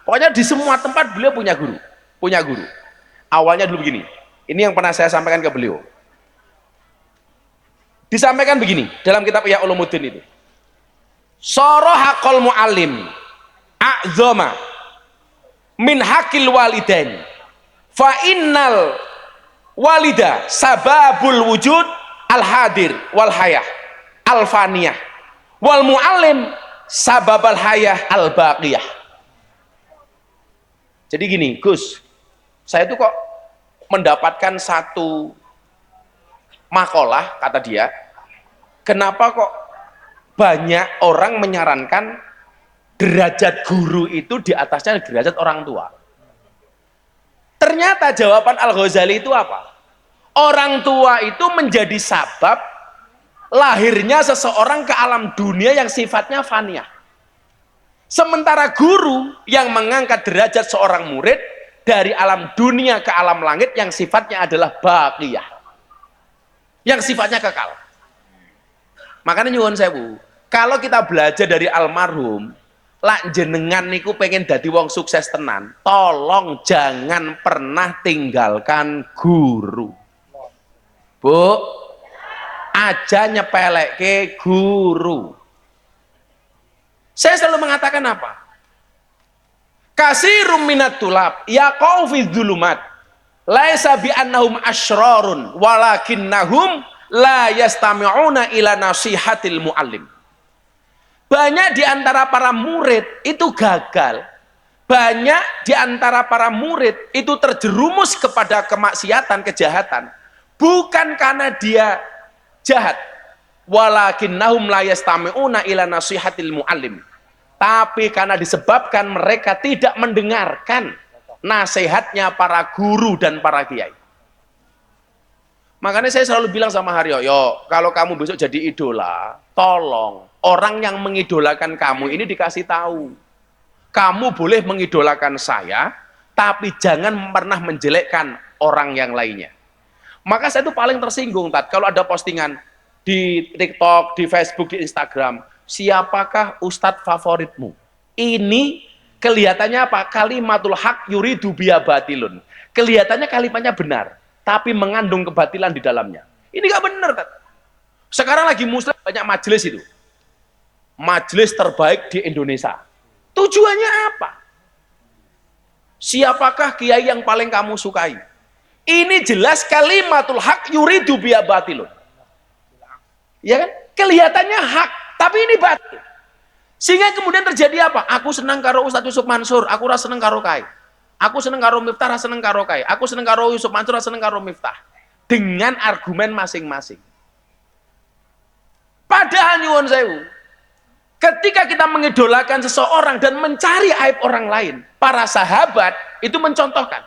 Speaker 2: Pokoknya di semua tempat beliau punya guru, punya guru. Awalnya dulu begini. Ini yang pernah saya sampaikan ke beliau. Disampaikan begini dalam kitab Ihya Ulumuddin itu. Sarahaqal muallim a'zama min haqqil walidain. Fa innal walida sababul wujud al hadir wal hayah al faniyah wal muallim sababal hayah al baqiyah. Jadi gini, Gus, saya itu kok mendapatkan satu makalah, kata dia, kenapa kok banyak orang menyarankan derajat guru itu di atasnya derajat orang tua. Ternyata jawaban Al-Ghazali itu apa? Orang tua itu menjadi sabab lahirnya seseorang ke alam dunia yang sifatnya faniyah. Sementara guru yang mengangkat derajat seorang murid dari alam dunia ke alam langit yang sifatnya adalah baqiyah, yang sifatnya kekal. Makanya nyuwun sewu, kalau kita belajar dari almarhum, lak jenengan niku pengen dadi wong sukses tenan, tolong jangan pernah tinggalkan guru. Bu, aja nyepelekke guru. Saya selalu mengatakan apa? Kasirum minat tulab yaqau fi dzulumat laisa bi annahum asyrarun walakinnahum la yastami'una ila nasihatil muallim. Banyak di antara para murid itu gagal. Banyak di antara para murid itu terjerumus kepada kemaksiatan, kejahatan. Bukan karena dia jahat. Walakinnahum la yastami'una ila nasihatil muallim. Tapi karena disebabkan mereka tidak mendengarkan nasihatnya para guru dan para kiai. Makanya saya selalu bilang sama Haryo, yo kalau kamu besok jadi idola, tolong orang yang mengidolakan kamu ini dikasih tahu. Kamu boleh mengidolakan saya, tapi jangan pernah menjelekkan orang yang lainnya. Maka saya itu paling tersinggung, Tat, kalau ada postingan di TikTok, di Facebook, di Instagram, siapakah ustadz favoritmu? Ini kelihatannya apa? Kalimatul haq yuridu biya batilun. Kelihatannya kalimatnya benar, tapi mengandung kebatilan di dalamnya. Ini gak benar, Tat. Sekarang lagi muslim banyak majelis itu. Majelis terbaik di Indonesia. Tujuannya apa? Siapakah kiai yang paling kamu sukai? Ini jelas kalimatul haq yuridu biya batilun. Ya kan? Kelihatannya hak, tapi ini batil. Sehingga kemudian terjadi apa? Aku senang karo Ustadz Yusuf Mansur, aku rasa senang karo Kai. Aku senang karo Miftah, rasa senang karo Kai. Aku senang karo Yusuf Mansur, rasa senang karo Miftah. Dengan argumen masing-masing. Padahal nyuwun sewu, ketika kita mengidolakan seseorang dan mencari aib orang lain, para sahabat itu mencontohkan.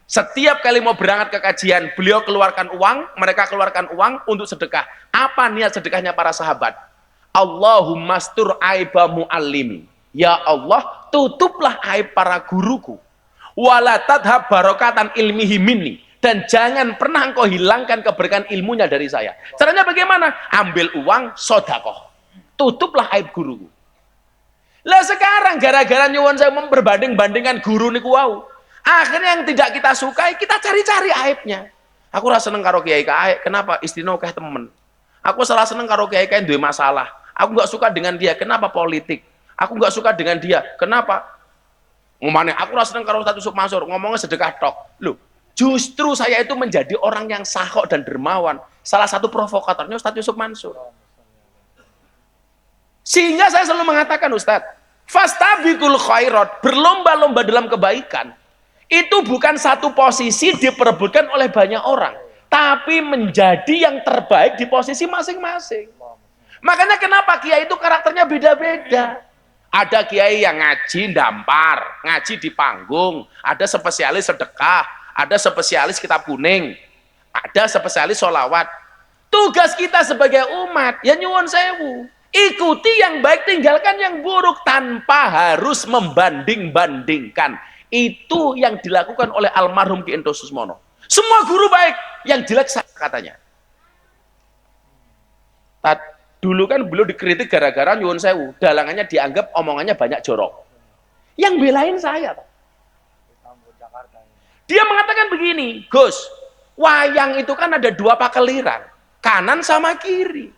Speaker 2: Setiap kali mau berangkat ke kajian, beliau keluarkan uang, mereka keluarkan uang untuk sedekah. Apa niat sedekahnya para sahabat? Allahumma stur aiba muallimi. Ya Allah, tutuplah aib para guruku. Wala tadhab barokatan ilmihi minni. Dan jangan pernah engkau hilangkan keberkahan ilmunya dari saya. Caranya bagaimana? Ambil uang, sodakoh. Tutuplah aib guruku. Lah sekarang gara-gara nyuwun saya memperbanding-bandingkan guru niku wau. Akhirnya yang tidak kita sukai, kita cari-cari aibnya. Aku rasa seneng karo kiai kae, kenapa istrine akeh temen. Aku salah seneng karo kiai kae duwe masalah. Aku nggak suka dengan dia, kenapa politik. Aku nggak suka dengan dia, kenapa? Ngomongnya, aku rasa seneng karo Ustadz Yusuf Mansur, ngomongnya sedekah tok. Loh, justru saya itu menjadi orang yang sahok dan dermawan. Salah satu provokatornya Ustadz Yusuf Mansur. Sehingga saya selalu mengatakan, Ustadz, fastabiqul khairat, berlomba-lomba dalam kebaikan. Itu bukan satu posisi diperebutkan oleh banyak orang, tapi menjadi yang terbaik di posisi masing-masing. Makanya kenapa kiai itu karakternya beda-beda. Ada kiai yang ngaji dampar, ngaji di panggung, ada spesialis sedekah, ada spesialis kitab kuning, ada spesialis sholawat. Tugas kita sebagai umat, ya nyuwun sewu, ikuti yang baik, tinggalkan yang buruk tanpa harus membanding-bandingkan. Itu yang dilakukan oleh almarhum Ki Ento Susmono. Semua guru baik, yang jelek katanya. Dulu kan beliau dikritik gara-gara nyuwun sewu, dalangannya dianggap omongannya banyak jorok. Yang belain saya. Dia mengatakan begini, Gus, wayang itu kan ada dua pakeliran, kanan sama kiri.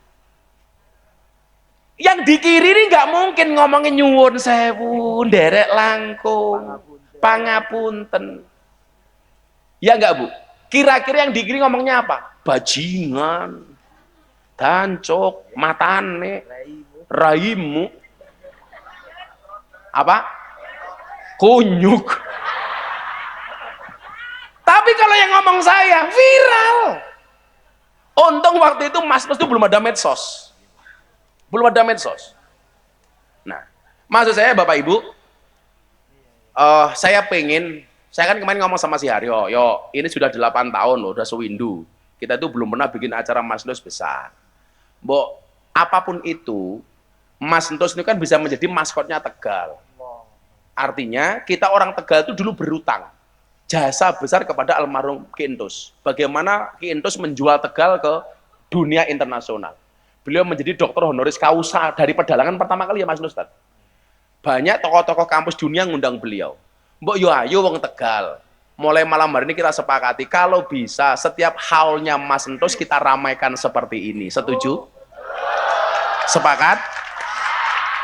Speaker 2: Yang di kiri ini nggak mungkin ngomongin nyuwun sewu, nderek langkung, pangapunten. Ya nggak Bu? Kira-kira yang di kiri ngomongnya apa? Bajingan, dancok, matane, raimu, apa? Kunyuk. Tapi kalau yang ngomong saya viral. Untung waktu itu Mas itu belum ada medsos. Belum ada medsos. Nah, maksud saya Bapak Ibu, saya kan kemarin ngomong sama si Haryo, yo ini sudah 8 tahun loh, udah sewindu. Kita itu belum pernah bikin acara Mas Entus besar. Mbok, apapun itu, Mas Entus itu kan bisa menjadi maskotnya Tegal. Artinya, kita orang Tegal itu dulu berutang jasa besar kepada almarhum Ki Entus. Bagaimana Ki Entus menjual Tegal ke dunia internasional. Beliau menjadi dokter honoris causa dari Pedalangan pertama kali ya Mas Entus. Banyak tokoh-tokoh kampus dunia ngundang beliau. Mbok yo ayo wong Tegal. Mulai malam hari ini kita sepakati kalau bisa setiap haulnya Mas Entus kita ramaikan seperti ini. Setuju? Sepakat?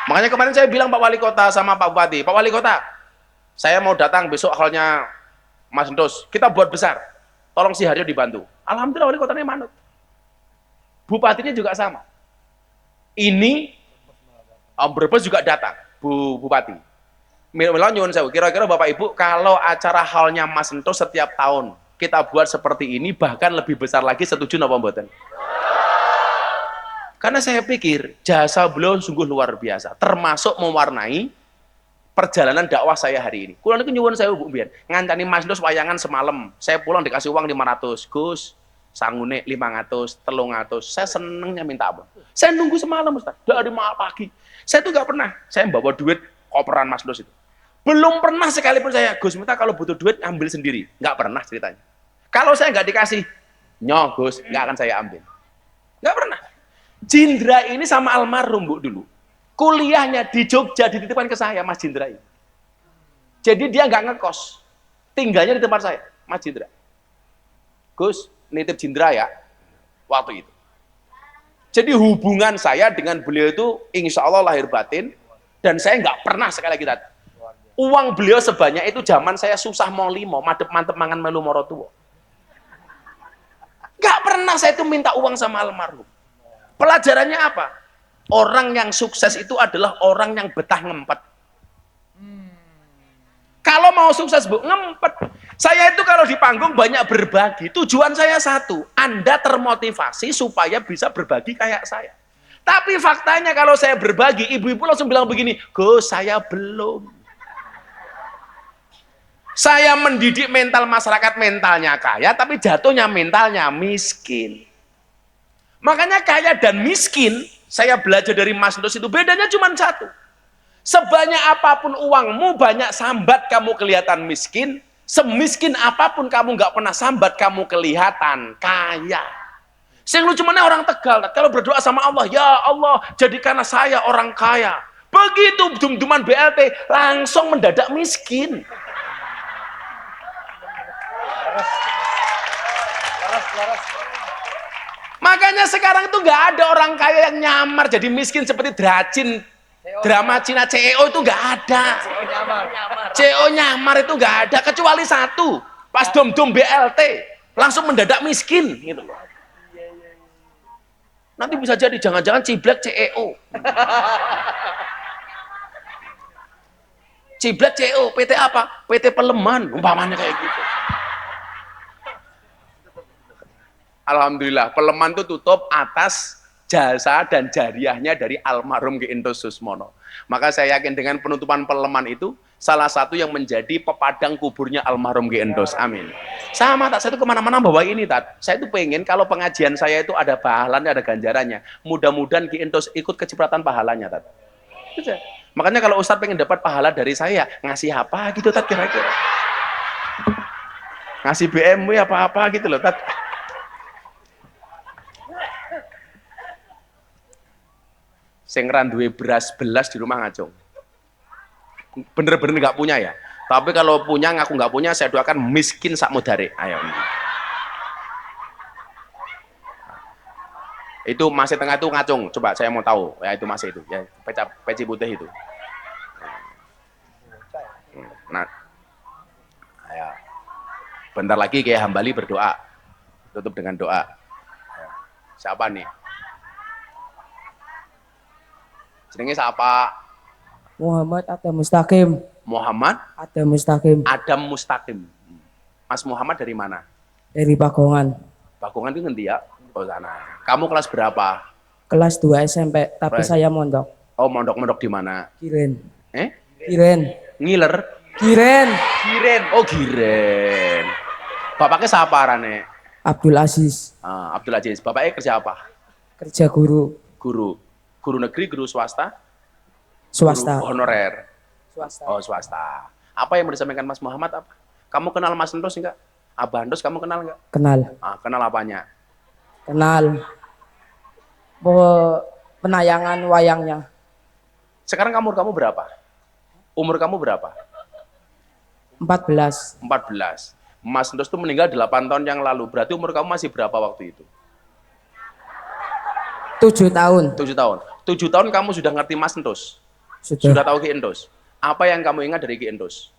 Speaker 2: Makanya kemarin saya bilang Pak Wali Kota sama Pak Bupati, Pak Wali Kota, saya mau datang besok haulnya Mas Entus, kita buat besar. Tolong si Haryo dibantu. Alhamdulillah Wali Kotanya manut. Bupatinya juga sama. Ini Brebes juga datang, Bupati. Mila nyuwun sewu, kira-kira Bapak Ibu kalau acara halnya Mas Entus setiap tahun kita buat seperti ini bahkan lebih besar lagi, setuju napa mboten? Karena saya pikir jasa beliau sungguh luar biasa, termasuk mewarnai perjalanan dakwah saya hari ini. Kula niku nyuwun sewu Bu mbiyen, ngancani Mas Entus wayangan semalam, saya pulang dikasih uang 500, Gus, sangune 500, 300, saya senengnya minta ampun. Saya nunggu semalam Ustaz, dari malam pagi. Saya tuh nggak pernah, saya bawa duit koperan Mas Entus itu. Belum pernah sekalipun saya, Gus minta kalau butuh duit ambil sendiri. Nggak pernah ceritanya. Kalau saya nggak dikasih, nyoh Gus, nggak akan saya ambil. Nggak pernah. Jindra ini sama almarhum Bu dulu. Kuliahnya di Jogja dititipkan ke saya, Mas Jindra ini. Jadi dia nggak ngekos. Tinggalnya di tempat saya, Mas Jindra. Gus, nitip Jindra ya, waktu itu. Jadi hubungan saya dengan beliau itu insya Allah lahir batin. Dan saya nggak pernah sekali lagi tadi. Uang beliau sebanyak itu zaman saya susah mau limo, madep-mantep mangan melu morotuwo. Nggak pernah saya itu minta uang sama almarhum. Pelajarannya apa? Orang yang sukses itu adalah orang yang betah ngempet. Kalau mau sukses Bu, ngempet. Saya itu kalau di panggung banyak berbagi. Tujuan saya satu, Anda termotivasi supaya bisa berbagi kayak saya. Tapi faktanya kalau saya berbagi, ibu-ibu langsung bilang begini, Gus saya belum. Saya mendidik mental masyarakat mentalnya kaya, tapi jatuhnya mentalnya miskin. Makanya kaya dan miskin, saya belajar dari Mas Entus itu bedanya cuma satu. Sebanyak apapun uangmu, banyak sambat kamu kelihatan miskin. Semiskin apapun kamu nggak pernah sambat kamu kelihatan kaya. Sing lucu mana orang Tegal, kalau berdoa sama Allah, ya Allah jadikanlah saya orang kaya. Begitu dum-duman BLT langsung mendadak miskin. Makanya sekarang itu nggak ada orang kaya yang nyamar jadi miskin seperti Dracin, drama Cina CEO itu nggak ada. CEO nyamar itu nggak ada kecuali satu, pas dom-dom BLT langsung mendadak miskin gitu loh. Nanti bisa jadi jangan-jangan ciblek CEO. Ciblek CEO, PT apa? PT Peleman, umpamanya kayak gitu. Alhamdulillah, Peleman itu tutup atas jasa dan jariahnya dari almarhum Ki Endos Susmono. Maka saya yakin dengan penutupan peleman itu salah satu yang menjadi pepadang kuburnya almarhum Ki Endos. Amin. Sama tak, saya itu kemana-mana bawa ini tak. Saya itu pengen kalau pengajian saya itu ada pahalanya, ada ganjarannya. Mudah-mudahan Ki Endos ikut kecipratan pahalanya tak. Makanya kalau Ustadz pengen dapat pahala dari saya, ngasih apa gitu tak kira-kira. Ngasih BMW apa-apa gitu loh tak. Sing randuwe beras belas di rumah ngacung. Bener-bener nggak punya ya. Tapi kalau punya ngaku nggak punya, saya doakan miskin sak mudare. Ayo. Itu masih tengah itu ngacung. Coba saya mau tahu. Ya itu masih itu. Ya peci putih itu. Nah, ayo. Bentar lagi kayak Hambali berdoa. Tutup dengan doa. Ayo. Siapa nih? Jenenge siapa?
Speaker 6: Muhammad Adam Mustaqim.
Speaker 2: Muhammad
Speaker 6: Adam Mustaqim
Speaker 2: Adam Mustaqim. Mas Muhammad dari mana?
Speaker 6: dari Pagongan.
Speaker 2: Bagongan itu ngendi ya? Oh sana. Kamu kelas berapa?
Speaker 6: Kelas 2 SMP, tapi saya mondok.
Speaker 2: Oh mondok-mondok di mana?
Speaker 6: Kiren.
Speaker 2: Kiren. Ngiler?
Speaker 6: Kiren.
Speaker 2: Giren. Oh Giren. Bapaknya siapa arane?
Speaker 6: Abdul Aziz.
Speaker 2: Abdul Aziz. Bapaknya kerja apa?
Speaker 6: Kerja guru.
Speaker 2: Guru. Guru negeri, guru swasta?
Speaker 6: Swasta.
Speaker 2: Guru honorer.
Speaker 6: Swasta.
Speaker 2: Oh swasta. Apa yang mau disampaikan Mas Muhammad apa? Kamu kenal Mas Endos enggak? Abah Endos kamu kenal enggak?
Speaker 6: Kenal.
Speaker 2: Kenal apanya?
Speaker 6: Kenal. Penayangan wayangnya.
Speaker 2: Sekarang umur kamu berapa? Umur kamu berapa?
Speaker 6: 14.
Speaker 2: 14. Mas Endos itu meninggal 8 tahun yang lalu. Berarti umur kamu masih berapa waktu itu?
Speaker 6: 7 tahun.
Speaker 2: 7 tahun. 7 tahun kamu sudah ngerti Mas Endos? Sudah tahu Ki Endos? Apa yang kamu ingat dari Ki Endos?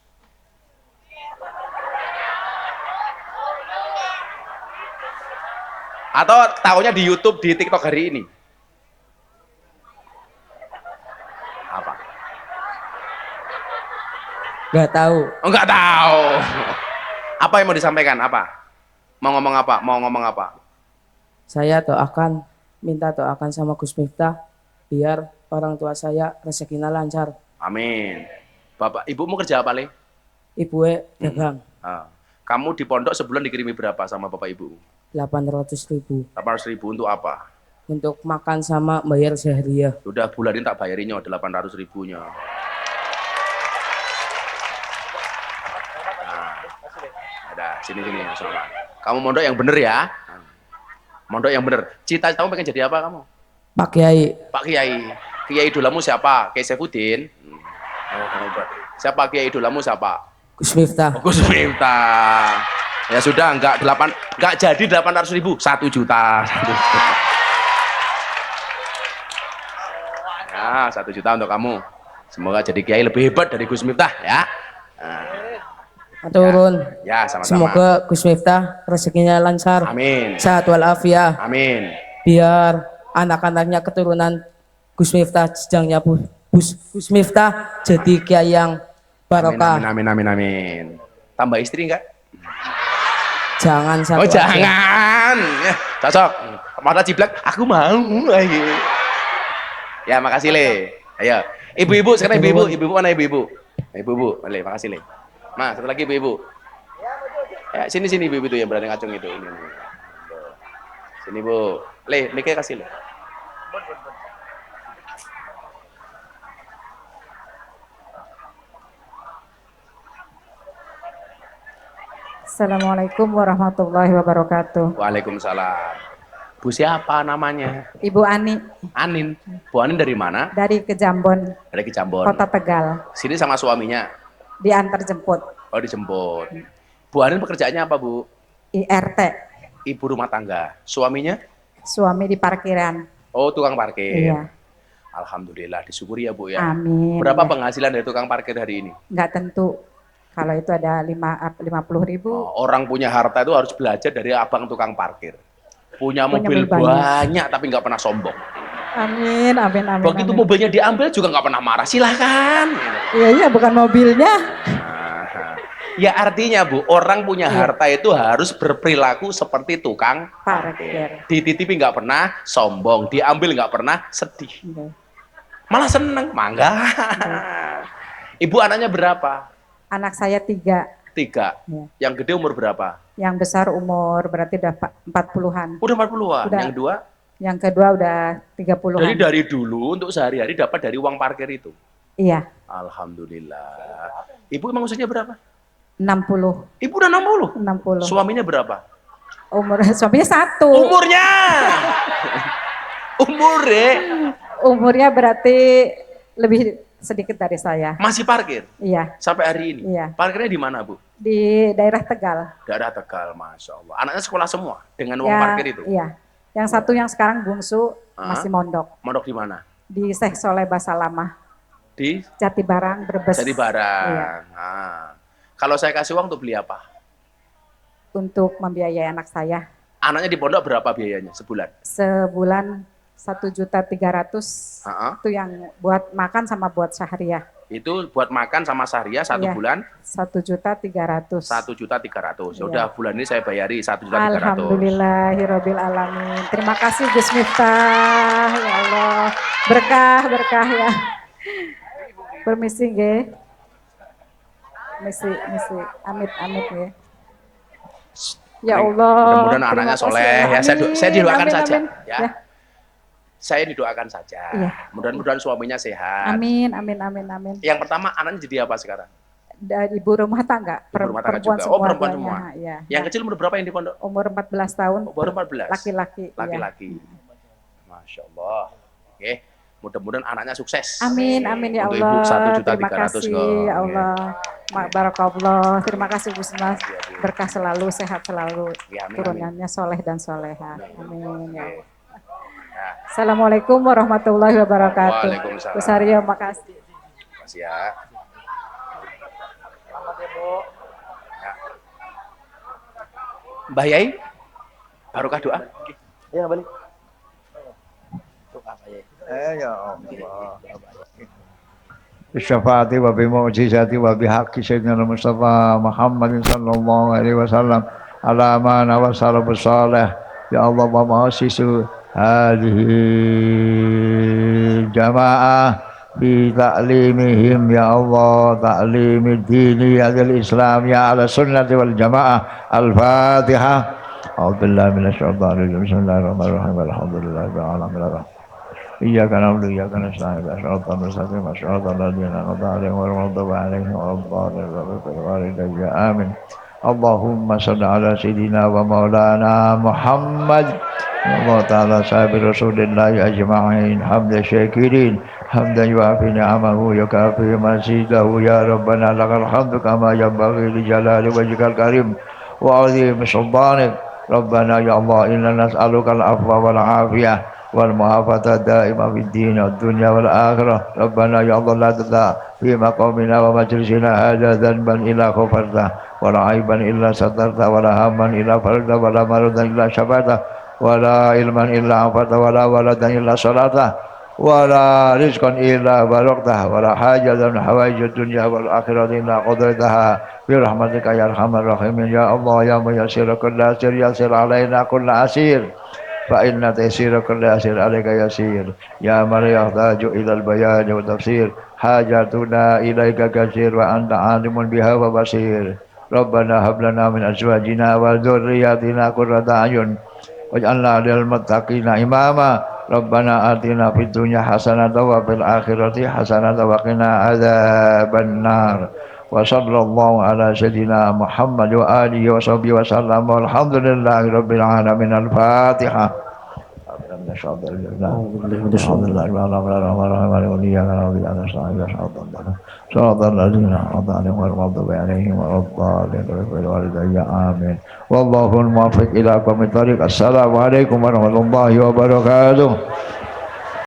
Speaker 2: Atau tahunya di YouTube, di TikTok hari ini? Apa?
Speaker 6: Gak tahu.
Speaker 2: Oh, nggak tahu. Apa yang mau disampaikan? Apa? Mau ngomong apa? Mau ngomong apa?
Speaker 6: Saya minta doakan sama Gus Miftah biar orang tua saya rezekinya lancar.
Speaker 2: Amin. Bapak, ibumu kerja apa, Le?
Speaker 6: Ibu dagang.
Speaker 2: Kamu di pondok sebulan dikirimi berapa sama bapak ibu?
Speaker 6: 800.000
Speaker 2: 800.000 untuk apa?
Speaker 6: untuk makan sama bayar sehariah.
Speaker 2: Udah bulanin tak bayarinnya 800.000-nya. Ada sini sama. Kamu mondok yang bener ya. Mondok yang bener. Cita-citamu pengen jadi apa kamu?
Speaker 6: Pak Kiai.
Speaker 2: Pak Kiai. Kiai idolamu siapa? Kiai Saifuddin. Siapa kiai idolamu siapa?
Speaker 6: Gus Miftah.
Speaker 2: Oh, Gus Miftah. Ya sudah, enggak jadi 800.000, 1 juta. Ya, 1 juta untuk kamu. Semoga jadi kiai lebih hebat dari Gus Miftah ya.
Speaker 6: Turun.
Speaker 2: Ya, sama-sama.
Speaker 6: Semoga Gus Miftah rezekinya lancar.
Speaker 2: Amin.
Speaker 6: Sehat walafiat.
Speaker 2: Amin.
Speaker 6: Biar anak-anaknya keturunan Gus Miftah jenjangnya Gus Miftah jadi kiai yang barokah.
Speaker 2: Amin. Tambah istri enggak?
Speaker 6: Jangan satu.
Speaker 2: Oh,
Speaker 6: aja.
Speaker 2: jangan. Ya, cocok. Mata ciblak, aku mau. Ya, makasih Le. Ayo. Ibu-ibu, sekarang ibu-ibu mana ibu-ibu? Ibu-ibu, Le, makasih Le. Nah, satu lagi ibu-ibu. Ya, sini ibu-ibu itu yang berani ngacung itu. Ini. Sini, Bu. Le, kayak kasih Le.
Speaker 7: Assalamualaikum warahmatullahi wabarakatuh.
Speaker 2: Waalaikumsalam. Bu siapa namanya?
Speaker 7: Ibu Ani
Speaker 2: Anin. Bu Anin dari mana?
Speaker 7: dari Kejambon,
Speaker 2: Dari Kejambon.
Speaker 7: Kota Tegal.
Speaker 2: Sini sama suaminya.
Speaker 7: Diantar jemput.
Speaker 2: Oh, dijemput. Bu Anin pekerjaannya apa, Bu?
Speaker 7: IRT.
Speaker 2: Ibu rumah tangga. Suaminya?
Speaker 7: Suami di parkiran.
Speaker 2: Oh, tukang parkir.
Speaker 7: Iya.
Speaker 2: Alhamdulillah, disyukuri ya, Bu ya.
Speaker 7: Amin.
Speaker 2: Berapa penghasilan dari tukang parkir hari ini?
Speaker 7: Nggak tentu. Kalau itu ada 50.000.
Speaker 2: Oh, orang punya harta itu harus belajar dari abang tukang parkir. Punya mobil
Speaker 7: mobil
Speaker 2: banyak tapi nggak pernah sombong.
Speaker 7: Amin.
Speaker 2: Begitu
Speaker 7: amin.
Speaker 2: mobilnya diambil juga nggak pernah marah. Silahkan.
Speaker 7: Iya, bukan mobilnya.
Speaker 2: Nah, Ya artinya Bu, orang punya harta itu harus berperilaku seperti tukang
Speaker 7: parkir.
Speaker 2: dititipi nggak pernah sombong, diambil nggak pernah sedih,
Speaker 7: Iya.
Speaker 2: malah seneng, mangga. Ibu anaknya berapa?
Speaker 7: Anak saya 3,
Speaker 2: 3.
Speaker 7: Iya.
Speaker 2: Yang gede umur berapa?
Speaker 7: yang besar umur berarti udah 40-an.
Speaker 2: Udah 40-an.
Speaker 7: Udah.
Speaker 2: Yang kedua?
Speaker 7: Yang kedua udah 30-an.
Speaker 2: Jadi dari dulu untuk sehari-hari dapat dari uang parkir itu.
Speaker 7: Iya,
Speaker 2: Alhamdulillah. Ibu emang usianya berapa?
Speaker 7: 60.
Speaker 2: Ibu udah 60.
Speaker 7: 60.
Speaker 2: Suaminya berapa?
Speaker 7: Umur suaminya 1.
Speaker 2: Umurnya. Umurnya
Speaker 7: Umurnya berarti lebih sedikit dari saya.
Speaker 2: masih parkir
Speaker 7: Iya,
Speaker 2: sampai hari ini.
Speaker 7: Iya.
Speaker 2: Parkirnya di mana, Bu?
Speaker 7: di daerah Tegal.
Speaker 2: Daerah Tegal, Masya Allah. Anaknya sekolah semua dengan uang
Speaker 7: Ya,
Speaker 2: parkir itu.
Speaker 7: Iya. Yang satu yang sekarang bungsu
Speaker 2: Ah.
Speaker 7: masih mondok
Speaker 2: Mondok di mana?
Speaker 7: di Syekh Soleh Basalamah,
Speaker 2: Di
Speaker 7: Jatibarang, Brebes.
Speaker 2: Jadi barang.
Speaker 7: Iya.
Speaker 2: Ah. Kalau saya kasih uang untuk beli apa?
Speaker 7: Untuk membiayai anak saya.
Speaker 2: Anaknya di pondok berapa biayanya sebulan?
Speaker 7: Sebulan 1.300.000
Speaker 2: Ah,
Speaker 7: itu yang buat makan sama buat syahriah.
Speaker 2: itu buat makan sama Syariah satu
Speaker 7: Iya.
Speaker 2: bulan
Speaker 7: 1.300.000.
Speaker 2: 1.300.000.
Speaker 7: Iya.
Speaker 2: Udah bulan ini saya bayari 1.300.000.
Speaker 7: Alhamdulillahirabbil alamin. Terima kasih Gus Miftah. Ya Allah. Berkah ya. Permisi nggih. Misi. Amit ya. Ya Allah.
Speaker 2: Mudah-mudahan
Speaker 7: terima
Speaker 2: anaknya
Speaker 7: kasih.
Speaker 2: soleh ya. Saya
Speaker 7: Amin,
Speaker 2: didoakan
Speaker 7: amin,
Speaker 2: saja.
Speaker 7: amin.
Speaker 2: Ya.
Speaker 7: Ya.
Speaker 2: Saya didoakan saja.
Speaker 7: Iya.
Speaker 2: Mudah-mudahan suaminya sehat.
Speaker 7: Amin.
Speaker 2: Yang pertama anaknya jadi apa sekarang?
Speaker 7: Dan ibu rumah tangga,
Speaker 2: Ibu rumah tangga
Speaker 7: perempuan
Speaker 2: juga.
Speaker 7: semua.
Speaker 2: Oh, perempuan
Speaker 7: duanya.
Speaker 2: semua.
Speaker 7: Ya.
Speaker 2: Yang kecil umur berapa yang di pondok?
Speaker 7: Umur 14 tahun.
Speaker 2: Oh, baru 14.
Speaker 7: Laki-laki. Iya.
Speaker 2: Laki-laki. Masya Allah. Oke. Mudah-mudahan anaknya sukses.
Speaker 7: Amin ya
Speaker 2: Untuk
Speaker 7: Allah.
Speaker 2: Ibu 1.300.000
Speaker 7: Terima kasih
Speaker 2: kok.
Speaker 7: ya Allah. Barakallah. Terima kasih Gus Mas.
Speaker 2: Iya, Bu.
Speaker 7: Berkah selalu, sehat selalu.
Speaker 2: Ya, amin,
Speaker 7: Turunannya soleh dan soleha. Amin ya
Speaker 2: Oke.
Speaker 7: Allah. Assalamualaikum warahmatullahi wabarakatuh.
Speaker 2: Waalaikumsalam.
Speaker 7: Gus Aryo, makasih.
Speaker 2: Terima kasih ya. Ya. Mbah Yai, barokah doa. Ya balik. Doa Mbah Yai.
Speaker 8: Ya Allah. Bisyafaati wa bimu'jizati wa bihaqqi sayyidina Mustafa Muhammadin sallallahu alaihi wasallam ala ma nawasala bisalih ya Allah wa ma'asisu hadhihi jamaah fi ta'limihim ya Allah ta'limid dini al Islam ya ala sunnati wal jamaah al-Fatihah. A'udzu billahi minasy syaithanir rajim. Bismillahirrahmanirrahim. Alhamdulillahi rabbil alamin. إياك نعبد وإياك نستعين صراط المستقيم صراط الذين أنعمت عليهم غير المغضوب عليهم ولا الضالين والدي آمين اللهم صل على سيدنا ومولانا محمد الله تعالى صاحب رسول الله أجمعين حمد الشاكرين حمدا يوافي نعمه يكافي مزيده يا ربنا لك الحمد كما ينبغي لجلال وجهك الكريم وعظيم سلطانك ربنا يا الله إنا نسألك العفو والعافية والمعافاة الدائمة في الدين والدنيا والآخرة ربنا يا الله لا تدع في مقامنا ومجلسنا هذا ذنبا إلا غفرته ولا عيبا إلا سترته ولا هما إلا فرجته ولا مرضا إلا شفيته ولا علما إلا عفته ولا ولدا إلا صلاته ولا رزقا إلا بلغته ولا حاجة من حوائج الدنيا والآخرة إلا قضيتها برحمتك يا أرحم الراحمين يا الله يا ميسر كل أسير يسر علينا كل أسير فإن تيسير كل أسير عليك يسير يا من يحتاج إلى البيان والتفسير حاجتنا إليك كثير وأنت عالم بها وبصير ربنا هب لنا من أزواجنا وذرياتنا قرة أعين واجعلنا للمتقين إماما ربنا آتنا في الدنيا حسنة وفي الآخرة حسنة وقنا عذاب النار وصلى الله على سيدنا محمد وآله وصحبه وسلم والحمد لله رب العالمين الفاتحة صراط الذين أنعمت عليهم غير المغضوب عليهم ولا الضالين آمين والله الموفق إلى قوم الطريق السلام عليكم ورحمة الله وبركاته.